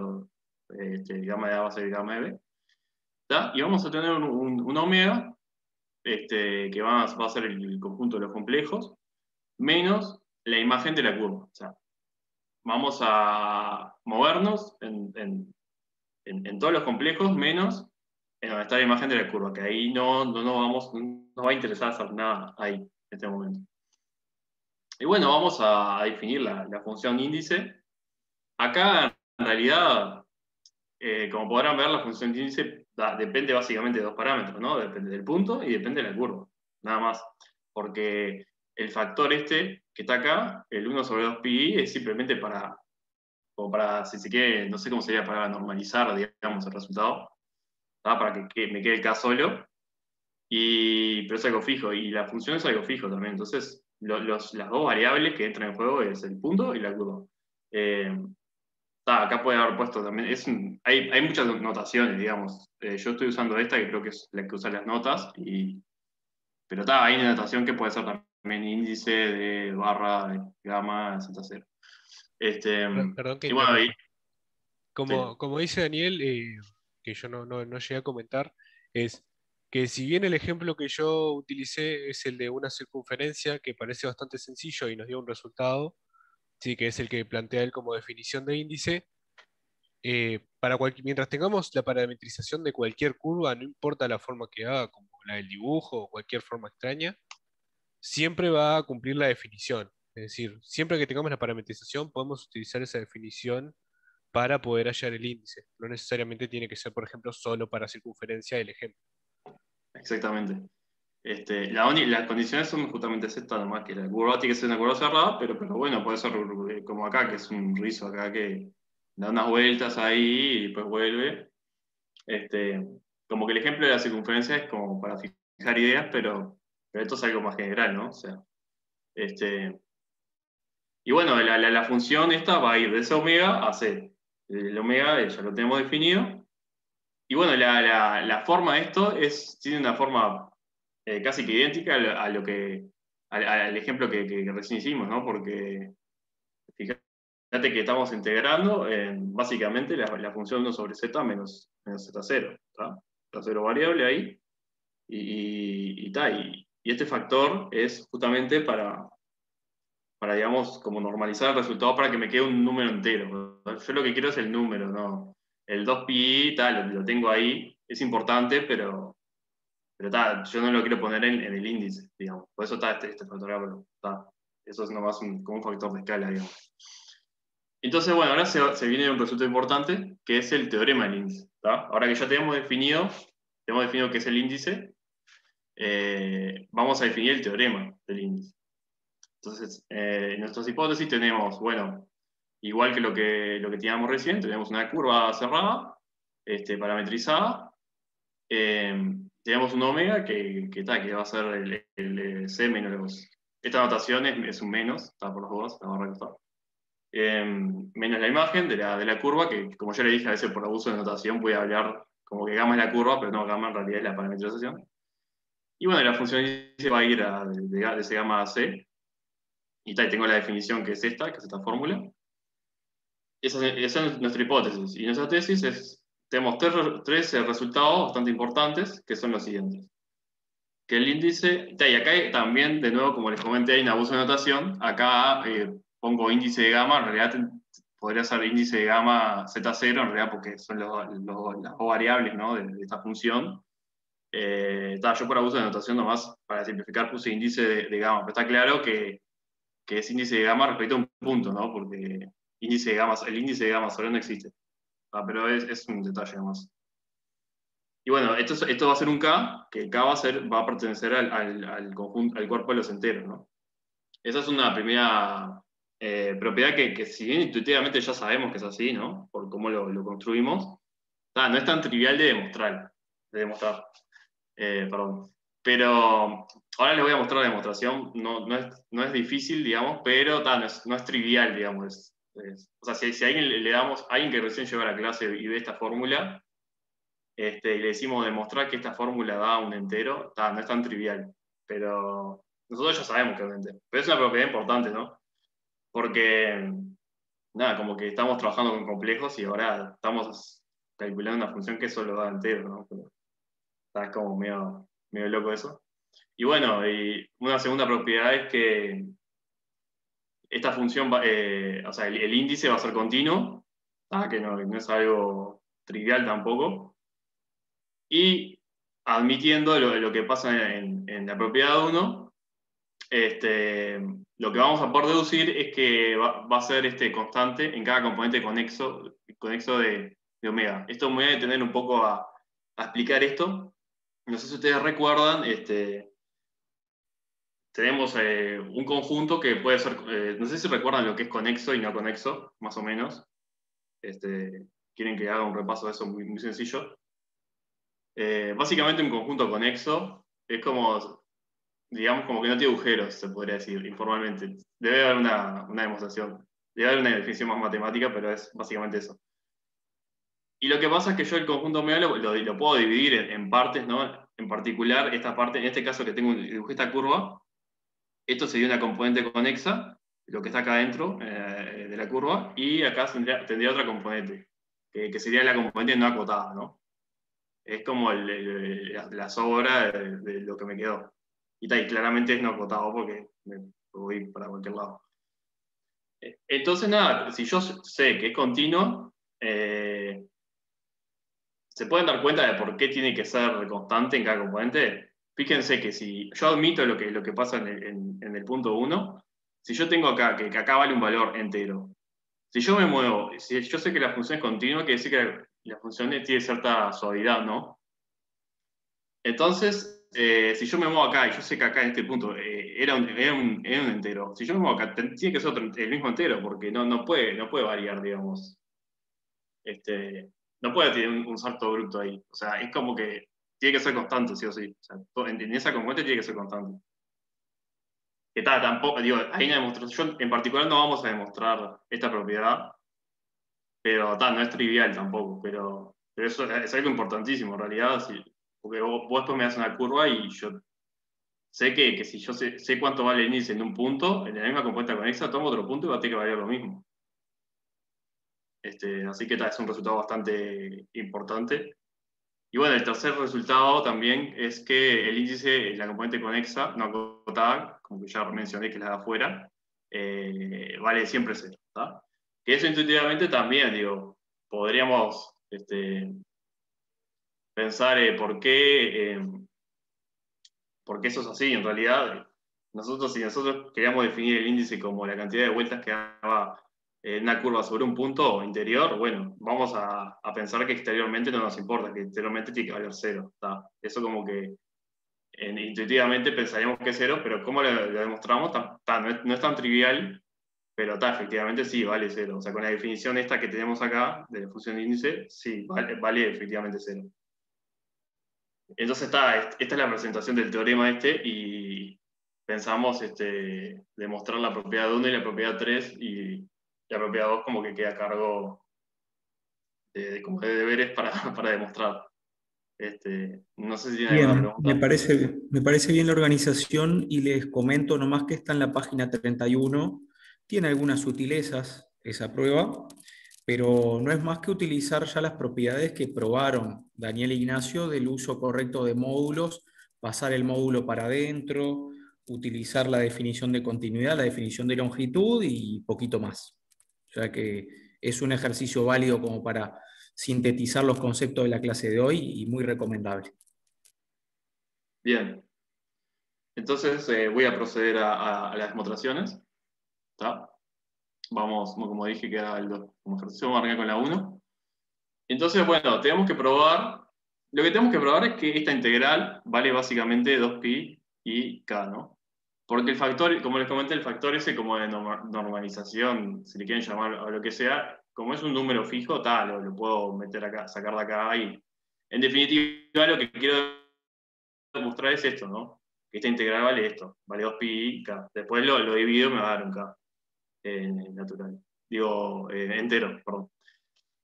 gamma de A va a ser gamma de B. ¿Tá? Y vamos a tener un omega, que va a ser el conjunto de los complejos, menos la imagen de la curva. O sea, vamos a movernos en todos los complejos, menos en donde está la imagen de la curva, que ahí no va a interesar hacer nada ahí, en este momento. Y bueno, vamos a definir la función índice. Acá, en realidad, como podrán ver, la función de índice depende básicamente de dos parámetros, ¿no? Depende del punto y depende de la curva, nada más. Porque el factor que está acá, el 1 sobre 2pi, es simplemente como para, si se quiere, no sé cómo sería, para normalizar, digamos, el resultado, ¿tá? Para que me quede el K solo, pero es algo fijo, y la función es algo fijo también. Entonces, las dos variables que entran en juego es el punto y la curva. Acá puede haber puesto también, hay muchas notaciones, digamos. Yo estoy usando esta, que creo que es la que usa las notas, pero hay una notación que puede ser también índice de barra, de gamma, Z0. Perdón que Y bueno, interrumpa. sí, Como dice Daniel, que yo no llegué a comentar, es que si bien el ejemplo que yo utilicé es el de una circunferencia que parece bastante sencillo y nos dio un resultado, sí, que es el que plantea él como definición de índice, mientras tengamos la parametrización de cualquier curva, no importa la forma que haga, como la del dibujo o cualquier forma extraña, siempre va a cumplir la definición. Es decir, siempre que tengamos la parametrización, podemos utilizar esa definición para poder hallar el índice. No necesariamente tiene que ser, por ejemplo, solo para circunferencia el ejemplo. exactamente. Las condiciones son justamente estas, nomás que la curva tiene que ser una curva cerrada, pero bueno, puede ser como acá, que es un rizo acá que da unas vueltas ahí y después vuelve. Como que el ejemplo de la circunferencia es como para fijar ideas, pero esto es algo más general, ¿no? O sea, y bueno, la función esta va a ir de ese omega a c. El omega ya lo tenemos definido. Y bueno, la forma de esto tiene una forma casi que idéntica al ejemplo que recién hicimos, ¿no? Porque fíjate que estamos integrando básicamente la función 1 sobre z menos z0, ¿tá? Z0 variable ahí, y este factor es justamente para, digamos, como normalizar el resultado para que me quede un número entero, ¿no? Yo lo que quiero es el número, ¿no? El 2pi, lo tengo ahí, es importante, pero yo no lo quiero poner en el índice, digamos. Por eso está este factor, pero eso es nomás como un factor de escala, digamos. Entonces, bueno, ahora se viene un resultado importante, que es el teorema del índice, ¿tá? Ahora que ya tenemos definido qué es el índice, vamos a definir el teorema del índice. Entonces, en nuestras hipótesis tenemos, bueno, igual que lo que teníamos recién, tenemos una curva cerrada, parametrizada. Tenemos un omega que va a ser el C menos. Esta notación es un menos, está por los dos, la barra que está. Menos la imagen de la curva, que como ya le dije, a veces por abuso de notación voy a hablar como que gamma es la curva, pero no, gamma en realidad es la parametrización. Y bueno, la función índice va a ir de ese gamma a C. Y tengo la definición que es esta fórmula. Esa es nuestra hipótesis. Y nuestra tesis tenemos tres resultados bastante importantes, que son los siguientes. Que el índice, y acá también, de nuevo, como les comenté, hay un abuso de notación. Acá pongo índice de gamma, en realidad podría ser índice de gamma Z0, en realidad porque son las dos variables, ¿no? de esta función. Yo por abuso de notación nomás, para simplificar, puse índice de gamma, pero está claro que es índice de gamma respecto a un punto, ¿no? Porque el índice de gamma solo no existe. Pero es un detalle más. Y bueno, esto va a ser un K, que el K va a pertenecer al conjunto, al cuerpo de los enteros, ¿no? Esa es una primera propiedad que si bien intuitivamente ya sabemos que es así, ¿no? Por cómo lo construimos, no es tan trivial de demostrar. Perdón. Pero ahora les voy a mostrar la demostración, no es difícil, digamos, pero no es trivial, digamos. O sea, si a alguien le damos, a alguien que recién llegó a la clase y ve esta fórmula, y le decimos demostrar que esta fórmula da un entero, no es tan trivial, pero nosotros ya sabemos que es un entero. Pero es una propiedad importante, ¿no? Porque, nada, como que estamos trabajando con complejos y ahora estamos calculando una función que solo da entero, ¿no? Pero, es como medio loco eso. Y bueno, y una segunda propiedad es que esta función, o sea, el índice va a ser continuo, que no es algo trivial tampoco, y admitiendo lo que pasa en la propiedad 1, lo que vamos a poder deducir es que va a ser constante en cada componente conexo de omega. Esto me voy a detener un poco a explicar esto. No sé si ustedes recuerdan, tenemos un conjunto que puede ser, no sé si recuerdan lo que es conexo y no conexo, más o menos. Quieren que haga un repaso de eso muy, muy sencillo. Básicamente un conjunto conexo es como, digamos, como que no tiene agujeros, se podría decir, informalmente. Debe haber una demostración, debe haber una definición más matemática, pero es básicamente eso. Y lo que pasa es que yo el conjunto omega lo puedo dividir en partes, ¿no? En particular, esta parte, en este caso que dibujé esta curva, esto sería una componente conexa, lo que está acá adentro de la curva, y acá tendría otra componente, que sería la componente no acotada, ¿no? Es como la sobra de lo que me quedó. Y claramente es no acotado porque me voy para cualquier lado. Entonces, nada, si yo sé que es continuo, ¿se pueden dar cuenta de por qué tiene que ser constante en cada componente? Fíjense que si yo admito lo que pasa en el punto 1, si yo tengo acá, que acá vale un valor entero, si yo me muevo, si yo sé que la función es continua, quiere decir que la función tiene cierta suavidad, ¿no? Entonces, si yo me muevo acá y yo sé que acá en este punto era un entero, si yo me muevo acá, tiene que ser el mismo entero, porque no puede variar, digamos. No puede tener un salto bruto ahí. O sea, es como que tiene que ser constante, sí o sí. O sea, en esa componente tiene que ser constante. Que tal, tampoco, digo, hay una demostración, en particular no vamos a demostrar esta propiedad, pero no es trivial tampoco, pero eso es algo importantísimo en realidad, porque vos después me das una curva y yo sé que si yo sé cuánto vale el índice en un punto, en la misma componente conexa, tomo otro punto y va a tener que valer lo mismo. Así que es un resultado bastante importante. Y bueno, el tercer resultado también es que el índice, la componente conexa, no acotada, como que ya mencioné que es la de afuera, vale siempre 0. ¿Tá? Que eso intuitivamente también, digo, podríamos pensar por qué eso es así. En realidad, si nosotros queríamos definir el índice como la cantidad de vueltas que daba una curva sobre un punto interior, bueno, vamos a pensar que exteriormente no nos importa, que exteriormente tiene que valer 0. ¿Tá? Eso como que intuitivamente pensaríamos que es 0, pero ¿cómo lo demostramos? No es tan trivial, pero efectivamente sí, vale 0. O sea, con la definición esta que tenemos acá, de la función de índice, sí, vale efectivamente 0. Entonces esta es la presentación del teorema y pensamos demostrar la propiedad 1 y la propiedad 3 y la propiedad 2 como que queda a cargo como de deberes para demostrar. No sé si tiene alguna Bien, pregunta. me parece bien la organización y les comento nomás que está en la página 31. Tiene algunas sutilezas esa prueba, pero no es más que utilizar ya las propiedades que probaron Daniel e Ignacio del uso correcto de módulos, pasar el módulo para adentro, utilizar la definición de continuidad, la definición de longitud y poquito más. O sea que es un ejercicio válido como para sintetizar los conceptos de la clase de hoy y muy recomendable. Bien. Entonces voy a proceder a las demostraciones. ¿Tá? Vamos, como dije, como ejercicio vamos a arrancar con la 1. Entonces, bueno, tenemos que probar. Lo que tenemos que probar es que esta integral vale básicamente 2pi y k, ¿no? Porque el factor, como les comenté, el factor ese como de normalización, si le quieren llamar a lo que sea, como es un número fijo, lo puedo meter acá, sacar de acá y en definitiva lo que quiero demostrar es esto, ¿no? Que esta integral vale esto, vale 2pi k. Después lo divido, me va a dar un k natural. Digo, entero, perdón.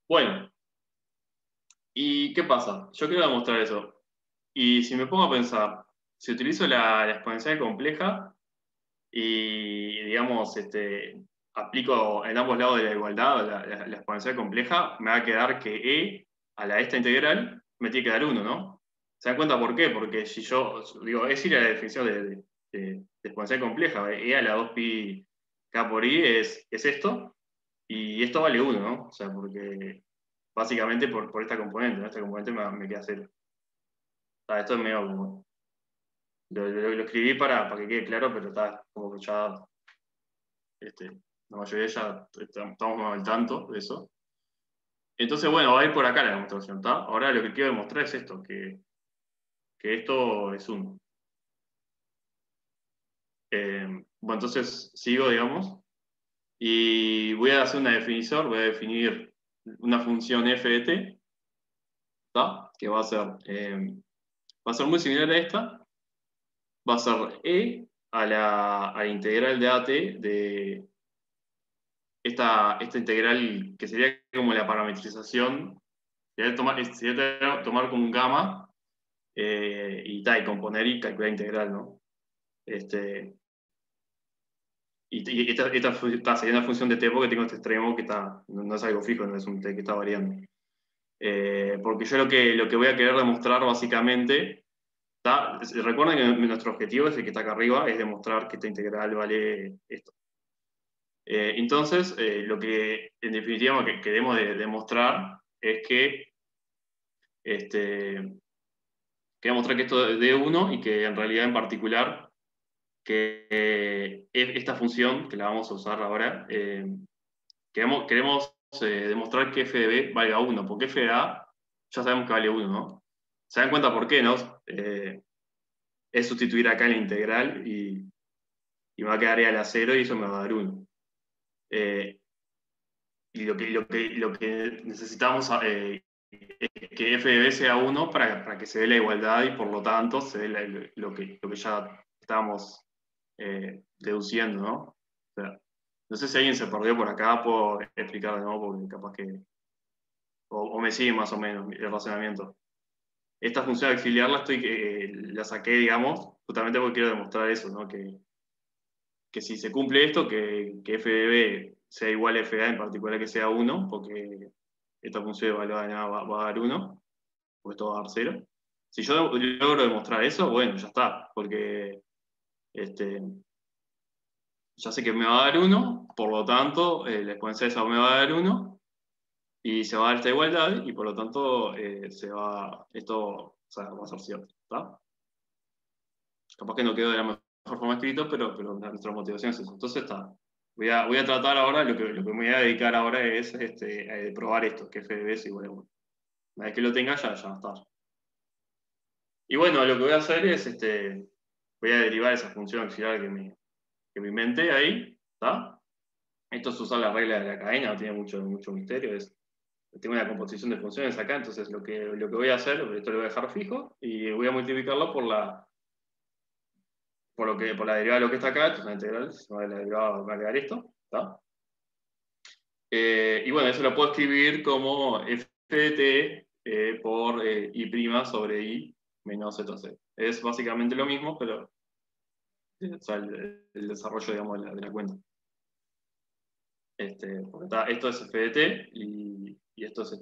Bueno, ¿y qué pasa? Yo quiero demostrar eso. Y si me pongo a pensar, si utilizo la exponencial compleja y, digamos, aplico en ambos lados de la igualdad la exponencial compleja, me va a quedar que e a esta integral me tiene que dar 1, ¿no? ¿Se dan cuenta por qué? Porque si yo digo, es ir a la definición de exponencial compleja, e a la 2pi k por i es esto, y esto vale 1, ¿no? O sea, porque básicamente por esta componente, ¿no? Esta componente me queda 0. Esto es medio como... Lo escribí para que quede claro, pero está como que ya... la mayoría ya estamos al tanto de eso. Entonces, bueno, va a ir por acá la demostración, ¿está? Ahora lo que quiero demostrar es esto, que esto es 1. Bueno, entonces sigo, digamos, y voy a hacer una definición, voy a definir una función f de t, ¿está? Que va a ser muy similar a esta, va a ser e a la integral de at de esta integral que sería como la parametrización, sería tomar como un gamma y componer y calcular integral, ¿no? Y esta sería una función de t porque tengo este extremo que no es algo fijo, no es un t que está variando. Porque yo lo que voy a querer demostrar básicamente, recuerden que nuestro objetivo es el que está acá arriba, es demostrar que esta integral vale esto. Entonces, lo que en definitiva que queremos demostrar es que queremos mostrar que esto es de 1 y que en realidad en particular que esta función, que la vamos a usar ahora, queremos demostrar que f de b valga 1, porque f de a ya sabemos que vale 1, ¿no? ¿Se dan cuenta por qué, no? Es sustituir acá en la integral y me va a quedar a la 0 y eso me va a dar 1. Y lo que necesitamos es que f de b sea 1 para que se dé la igualdad y por lo tanto se dé lo que ya estábamos deduciendo, ¿no? O sea, no sé si alguien se perdió por acá, puedo explicar de nuevo porque capaz que... O me sigue más o menos el razonamiento. Esta función auxiliar la saqué, digamos, justamente porque quiero demostrar eso, ¿no? Que si se cumple esto, que f de b sea igual a f de a, en particular que sea 1, porque esta función evaluada de nada va a dar 1, porque esto va a dar 0. Si yo logro demostrar eso, bueno, ya está, porque ya sé que me va a dar 1, por lo tanto, la exponencial de esa me va a dar 1, y se va a dar esta igualdad, y por lo tanto, esto va a ser cierto, ¿está? Capaz que no quedó de la mejor forma escrito, pero nuestra motivación es eso. Entonces está. Voy a tratar ahora, lo que me voy a dedicar ahora es a probar esto, que f de b es igual a 1. Una vez que lo tenga, ya está. Y bueno, lo que voy a hacer es, voy a derivar esa función auxiliar que me inventé ahí, ¿está? Esto es usar la regla de la cadena, no tiene mucho misterio, tengo una composición de funciones acá, entonces lo que voy a hacer, esto lo voy a dejar fijo, y voy a multiplicarlo por la derivada de lo que está acá, entonces la integral, la derivada va a quedar esto, ¿está? Y bueno, eso lo puedo escribir como f de t por i' sobre i menos zc. Es básicamente lo mismo, pero o sea, el desarrollo, digamos, de la cuenta. Porque esto es f de t y esto es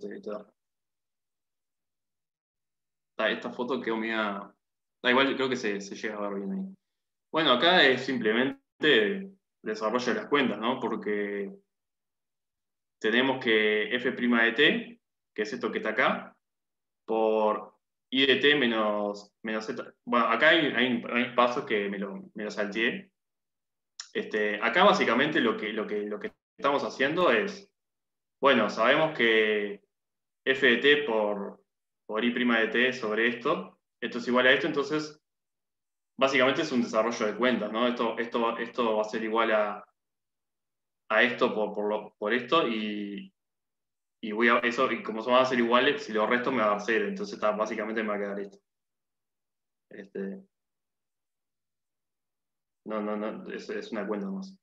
esta foto quedó media... igual creo que se llega a ver bien ahí. Bueno, acá es simplemente desarrollo de las cuentas, ¿no? Porque tenemos que f' de t, que es esto que está acá, por i de t menos z. Bueno, acá hay un paso que me lo salteé. Acá básicamente lo que estamos haciendo es, bueno, sabemos que f de t por i' de t sobre esto es igual a esto, entonces básicamente es un desarrollo de cuentas, ¿no? Esto va a ser igual a esto por esto y eso, y como son van a ser iguales, si lo resto me va a dar 0, entonces básicamente me va a quedar esto. No, es una cuenta más.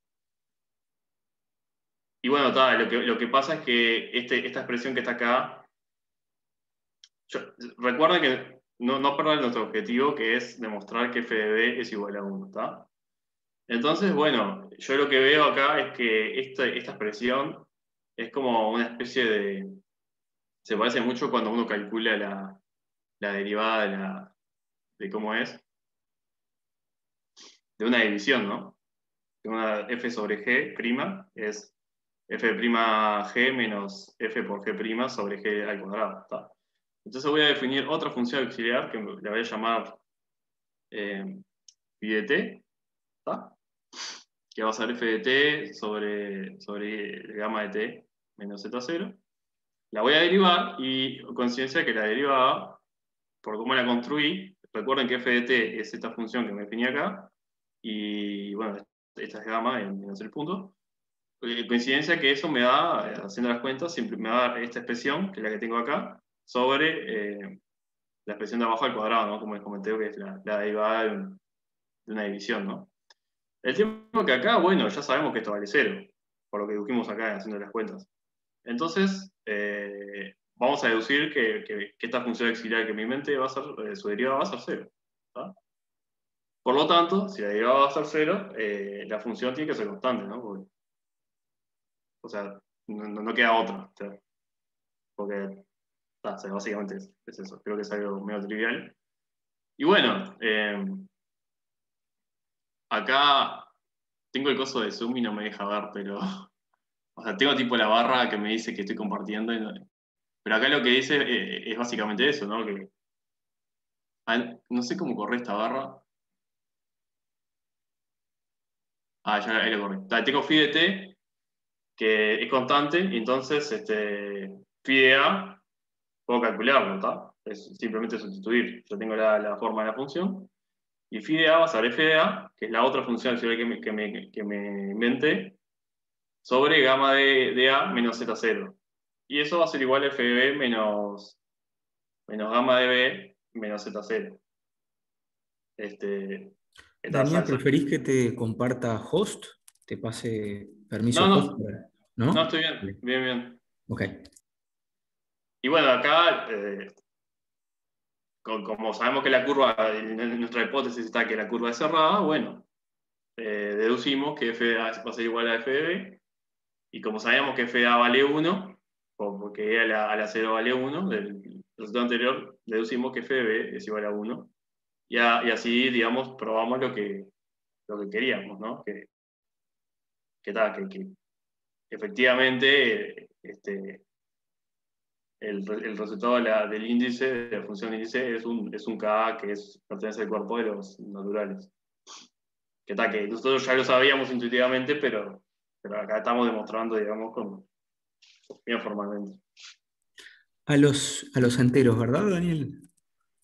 Y bueno, lo que pasa es que esta expresión que está acá, recuerda que no perder nuestro objetivo, que es demostrar que f de b es igual a 1, ¿está? Entonces, bueno, yo lo que veo acá es que esta expresión es como una especie de... Se parece mucho cuando uno calcula la derivada de cómo es, de una división, ¿no? De una f sobre g' es f' g menos f por g' sobre g al cuadrado, ¿está? Entonces voy a definir otra función auxiliar que la voy a llamar phi de t, ¿está? Que va a ser f de t sobre gamma de t menos z0. La voy a derivar y conciencia que la derivada, por cómo la construí, recuerden que f de t es esta función que me definí acá, y bueno, esta es gamma en menos el punto. Coincidencia que eso me da, haciendo las cuentas, siempre me va a dar esta expresión, que es la que tengo acá, sobre la expresión de abajo al cuadrado, ¿no? Como les comenté, que es la derivada de una división, ¿no? El tiempo que acá, bueno, ya sabemos que esto vale 0, por lo que dedujimos acá haciendo las cuentas. Entonces, vamos a deducir que esta función auxiliar que me inventé va a ser, su derivada va a ser 0. ¿Tá? Por lo tanto, si la derivada va a ser 0, la función tiene que ser constante, ¿no? Porque, o sea, no queda otra. ¿Tá? Porque, o sea, básicamente es eso. Creo que es algo medio trivial. Y bueno, acá tengo el coso de Zoom y no me deja ver, pero... O sea, tengo tipo la barra que me dice que estoy compartiendo, pero acá lo que dice es básicamente eso, ¿no? Que, no sé cómo corre esta barra. Ya ahí lo corrí. Tengo phi de t, que es constante, y entonces phi de a, puedo calcularlo, ¿está? Es simplemente sustituir. Yo tengo la forma de la función, y phi de a va a ser f de a, que es la otra función que me inventé, sobre gamma de a menos z0. Y eso va a ser igual a f de b menos gamma de b menos z0. Daniel, ¿preferís que te comparta host? ¿Te pase permiso host? No, ¿No? estoy bien, bien. Ok. Y bueno, acá, como sabemos que la curva, en nuestra hipótesis está que la curva es cerrada, bueno, deducimos que f de a va a ser igual a f de b, y como sabemos que f de a vale 1, porque a la 0 vale 1, del resultado anterior, deducimos que f de b es igual a 1, y así, digamos, probamos lo que queríamos, ¿no? Que efectivamente el resultado del índice, de la función de índice, es un K que pertenece al cuerpo de los naturales. Que nosotros ya lo sabíamos intuitivamente, pero acá estamos demostrando, digamos, bien formalmente. A los enteros, ¿verdad, Daniel?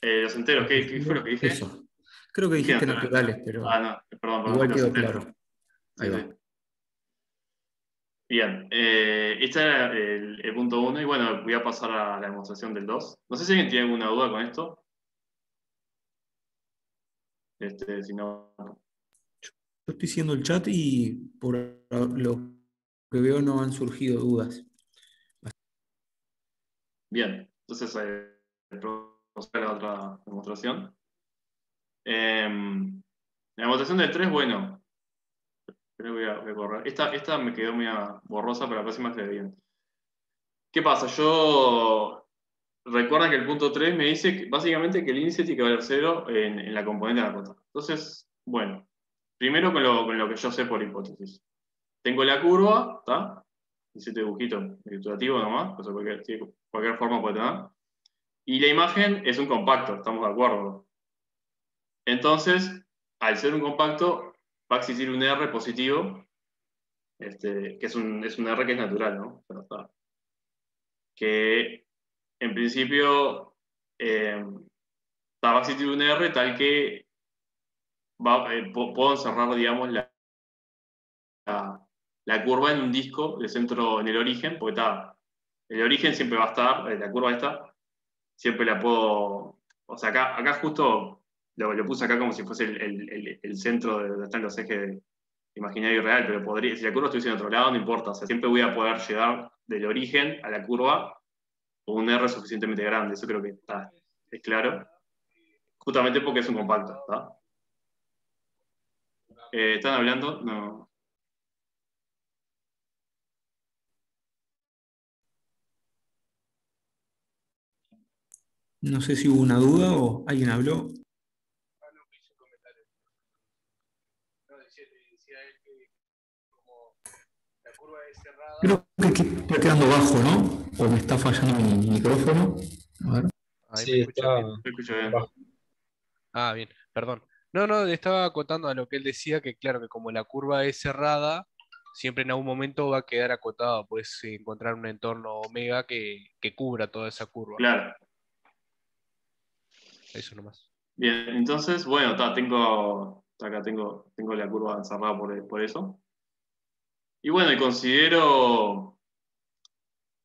Los enteros, ¿qué fue lo que dije? Eso. Creo que dijiste naturales, pero no, perdón, igual los quedó enteros. claro. Sí, Ahí sí. va. Bien, este era el punto 1, y bueno, voy a pasar a la demostración del 2. No sé si alguien tiene alguna duda con esto. Si no... Yo estoy haciendo el chat y por lo que veo no han surgido dudas. Bien, entonces vamos a la otra demostración. La demostración del 3, bueno, pero voy a correr. Esta me quedó muy borrosa, pero la próxima se ve bien. ¿Qué pasa? Recuerda que el punto 3 me dice básicamente que el índice tiene que valer 0 en la componente de la ruta. Entonces, bueno, primero con lo que yo sé por hipótesis. Tengo la curva, ¿está? Hice este dibujito ilustrativo nomás, o sea, cualquier forma puede tener. Y la imagen es un compacto, estamos de acuerdo. Entonces, al ser un compacto, va a existir un R positivo, que es un R que es natural, ¿no? Que en principio va a existir un R tal que puedo encerrar, digamos, la curva en un disco de centro en el origen, porque el origen siempre va a estar, la curva esta, siempre la puedo, o sea, acá justo lo puse acá como si fuese el centro de donde están los ejes imaginario y real, pero si la curva estuviese en otro lado, no importa. O sea, siempre voy a poder llegar del origen a la curva con un R suficientemente grande. Eso creo que es claro. Justamente porque es un compacto. ¿Está? ¿Están hablando? No. No sé si hubo una duda o alguien habló. Creo que está quedando bajo, ¿no? O me está fallando mi micrófono. A ver. Ahí Sí, me escuchan está bien. Me escucho bien. bajo. Ah, bien, perdón. No, estaba acotando a lo que él decía, que claro, que como la curva es cerrada, siempre en algún momento va a quedar acotada. Puedes encontrar un entorno omega que cubra toda esa curva. Claro. Eso nomás. Bien, entonces, bueno, acá tengo la curva encerrada por eso. Y bueno, y considero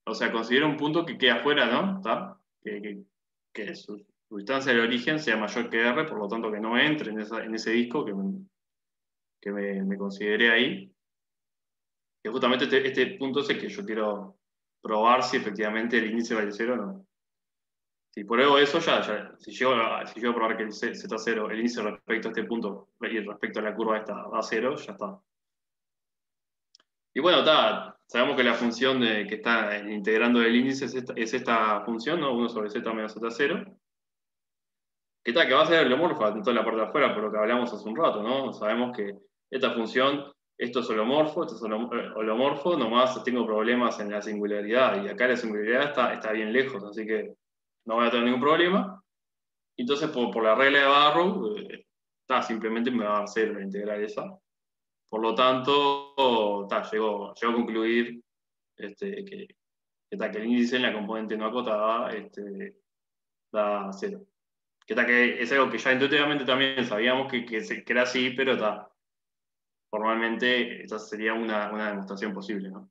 un punto que queda afuera, ¿no? ¿Está? Que su distancia de origen sea mayor que R, por lo tanto que no entre en ese disco que me consideré ahí. Que justamente este punto es el que yo quiero probar si efectivamente el índice vale 0 o no. Si pruebo eso, si llego a probar que el Z0, el índice respecto a este punto y respecto a la curva esta da 0, ya está. Y bueno, sabemos que la función que está integrando el índice es esta función, ¿no? 1 sobre z menos z0. Que va a ser holomorfa en toda la parte de afuera, por lo que hablamos hace un rato, ¿no? Sabemos que esta función, esto es holomorfo, nomás tengo problemas en la singularidad, y acá la singularidad está bien lejos, así que no voy a tener ningún problema. Entonces, por la regla de Barrow, simplemente me va a dar 0 la integral esa. Por lo tanto, llego a concluir que el índice en la componente no acotada da 0. Que es algo que ya intuitivamente también sabíamos que era así, pero formalmente esa sería una demostración posible, ¿no?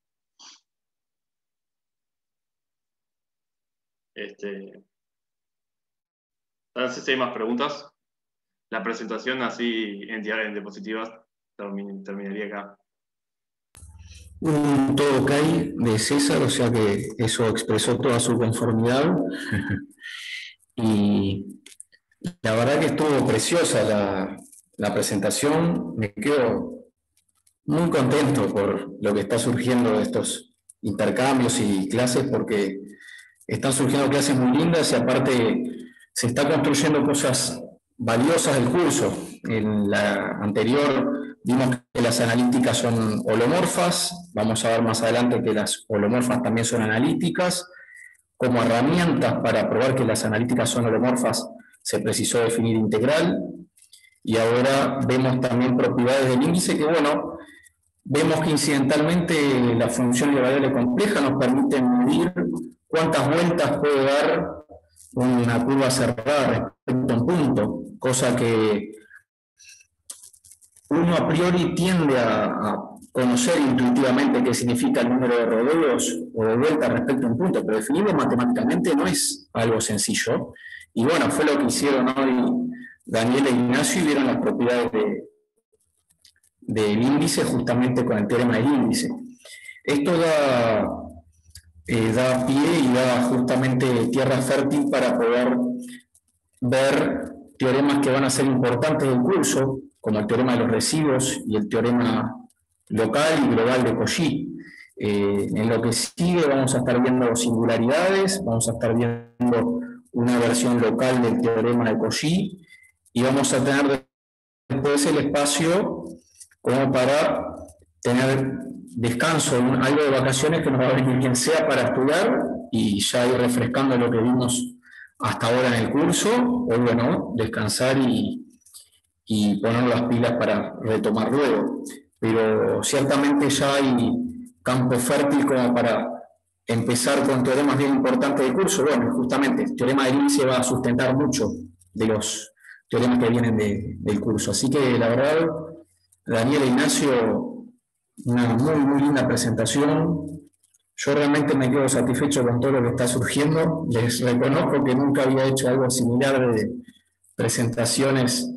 Entonces, si hay más preguntas, la presentación así en diapositivas terminaría acá. Un todo ok de César, o sea que eso expresó toda su conformidad. Y la verdad que estuvo preciosa la presentación. Me quedo muy contento por lo que está surgiendo de estos intercambios y clases, porque están surgiendo clases muy lindas y aparte se está construyendo cosas valiosas del curso. En la anterior vimos que las analíticas son holomorfas, vamos a ver más adelante que las holomorfas también son analíticas. Como herramientas para probar que las analíticas son holomorfas se precisó definir integral, y ahora vemos también propiedades del índice que, bueno, vemos que incidentalmente la función de variable compleja nos permite medir cuántas vueltas puede dar una curva cerrada respecto a un punto, cosa que uno a priori tiende a conocer intuitivamente qué significa el número de rodeos o de vueltas respecto a un punto, pero definirlo matemáticamente no es algo sencillo. Y bueno, fue lo que hicieron hoy Daniel e Ignacio y vieron las propiedades del índice justamente con el teorema del índice. Esto da pie y da justamente tierra fértil para poder ver teoremas que van a ser importantes del curso, como el teorema de los residuos y el teorema local y global de Cauchy. En lo que sigue vamos a estar viendo singularidades, vamos a estar viendo una versión local del teorema de Cauchy y vamos a tener después el espacio como para tener descanso, algo de vacaciones que nos va a venir quien sea para estudiar y ya ir refrescando lo que vimos hasta ahora en el curso, o bueno, descansar y poner las pilas para retomar luego. Pero ciertamente ya hay campo fértil como para empezar con teoremas bien importantes del curso. Bueno, justamente el teorema del índice va a sustentar mucho de los teoremas que vienen del curso. Así que la verdad, Daniel e Ignacio, una muy, muy linda presentación. Yo realmente me quedo satisfecho con todo lo que está surgiendo. Les reconozco que nunca había hecho algo similar presentaciones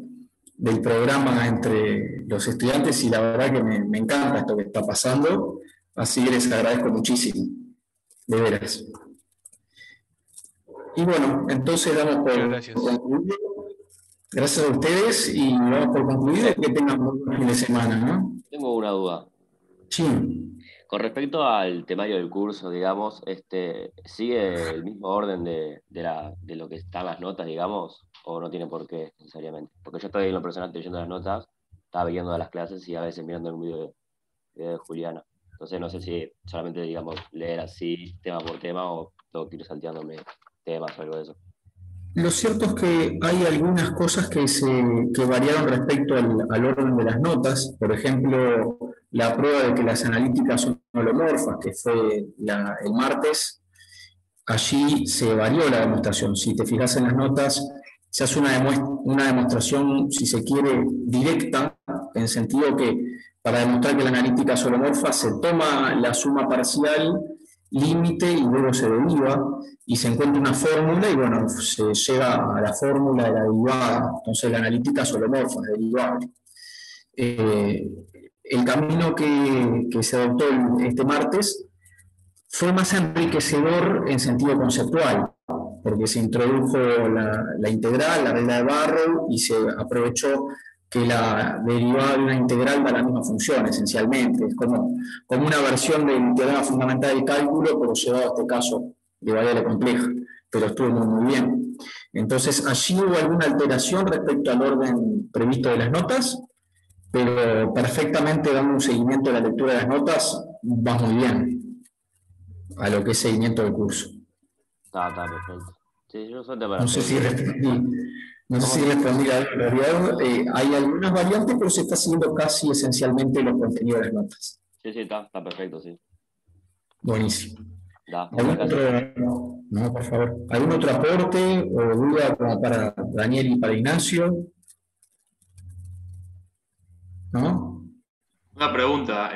del programa entre los estudiantes y la verdad que me encanta esto que está pasando, así que les agradezco muchísimo, de veras. Y bueno, entonces damos por concluido. Gracias a ustedes y damos por concluido que tengan un buen fin de semana, ¿no? Tengo una duda. Sí. Con respecto al temario del curso, digamos, ¿sigue el mismo orden de lo que están las notas, digamos, o no tiene por qué necesariamente? Porque yo estoy en lo personal leyendo las notas, estaba viendo las clases y a veces mirando un video de Juliana. Entonces no sé si solamente, digamos, leer así, tema por tema, o tengo que ir salteándome temas o algo de eso. Lo cierto es que hay algunas cosas que variaron respecto al orden de las notas. Por ejemplo, la prueba de que las analíticas son holomorfas, que fue el martes, allí se varió la demostración. Si te fijas en las notas, se hace una demostración, si se quiere, directa, en sentido que para demostrar que la analítica es holomorfa se toma la suma parcial, límite y luego se deriva y se encuentra una fórmula y bueno, se llega a la fórmula de la derivada. Entonces la analítica es holomorfa, es derivable. El camino que se adoptó este martes fue más enriquecedor en sentido conceptual, porque se introdujo la integral, la regla de Barrow, y se aprovechó que la derivada de una integral da la misma función, esencialmente. Es como una versión del teorema fundamental del cálculo, pero llevado a este caso de variable compleja, pero estuvo muy bien. Entonces, allí hubo alguna alteración respecto al orden previsto de las notas, pero perfectamente dando un seguimiento a la lectura de las notas, va muy bien a lo que es seguimiento del curso. Está perfecto. Sí, yo suerte para no sé si respondí a la hay algunas variantes, pero se está siguiendo casi esencialmente los contenidos de las notas. Sí, está perfecto, sí. Buenísimo. ¿Algún otro? No, por favor. ¿Algún otro aporte o duda como para Daniel y para Ignacio? ¿No? Una pregunta,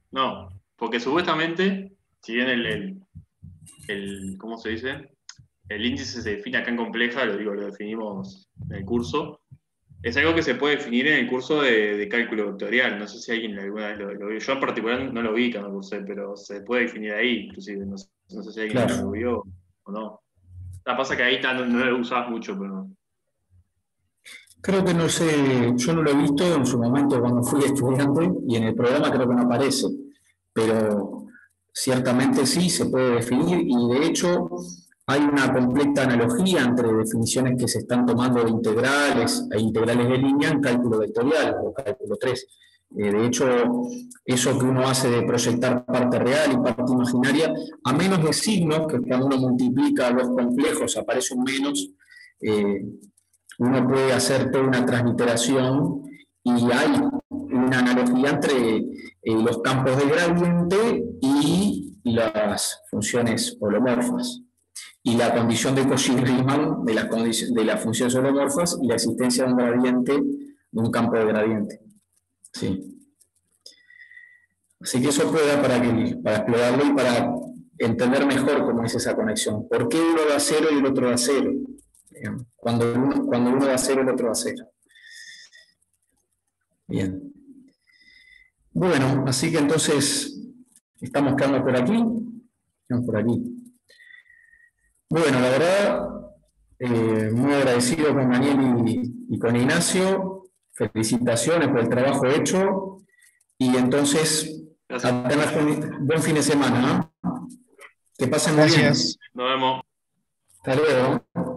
no, porque supuestamente, si bien ¿cómo se dice? El índice se define acá en compleja, lo definimos en el curso, es algo que se puede definir en el curso de cálculo vectorial. No sé si alguien alguna vez lo vio. Yo en particular no lo vi cuando cursé, pero se puede definir ahí, inclusive. No sé si alguien lo vio o no. La pasa que ahí no lo usabas mucho, pero... Creo que no sé, yo no lo he visto en su momento cuando fui estudiante y en el programa creo que no aparece, pero ciertamente sí se puede definir y de hecho hay una completa analogía entre definiciones que se están tomando de integrales e integrales de línea en cálculo vectorial o cálculo 3. De hecho, eso que uno hace de proyectar parte real y parte imaginaria, a menos de signos, que cuando uno multiplica los complejos aparece un menos, uno puede hacer toda una transliteración y hay una analogía entre los campos de gradiente y las funciones holomorfas. Y la condición de Cauchy-Riemann de las funciones holomorfas y la existencia de un gradiente, de un campo de gradiente. Sí. Así que eso puede dar para explorarlo y para entender mejor cómo es esa conexión. ¿Por qué uno da 0 y el otro da 0? Cuando uno da 0, el otro da 0. Bien. Bueno, así que entonces estamos quedando por aquí. Estamos por aquí. Bueno, la verdad, muy agradecido con Daniel y con Ignacio. Felicitaciones por el trabajo hecho. Y entonces, buen fin de semana, ¿no? Que pasen muy bien. Nos vemos. Hasta luego.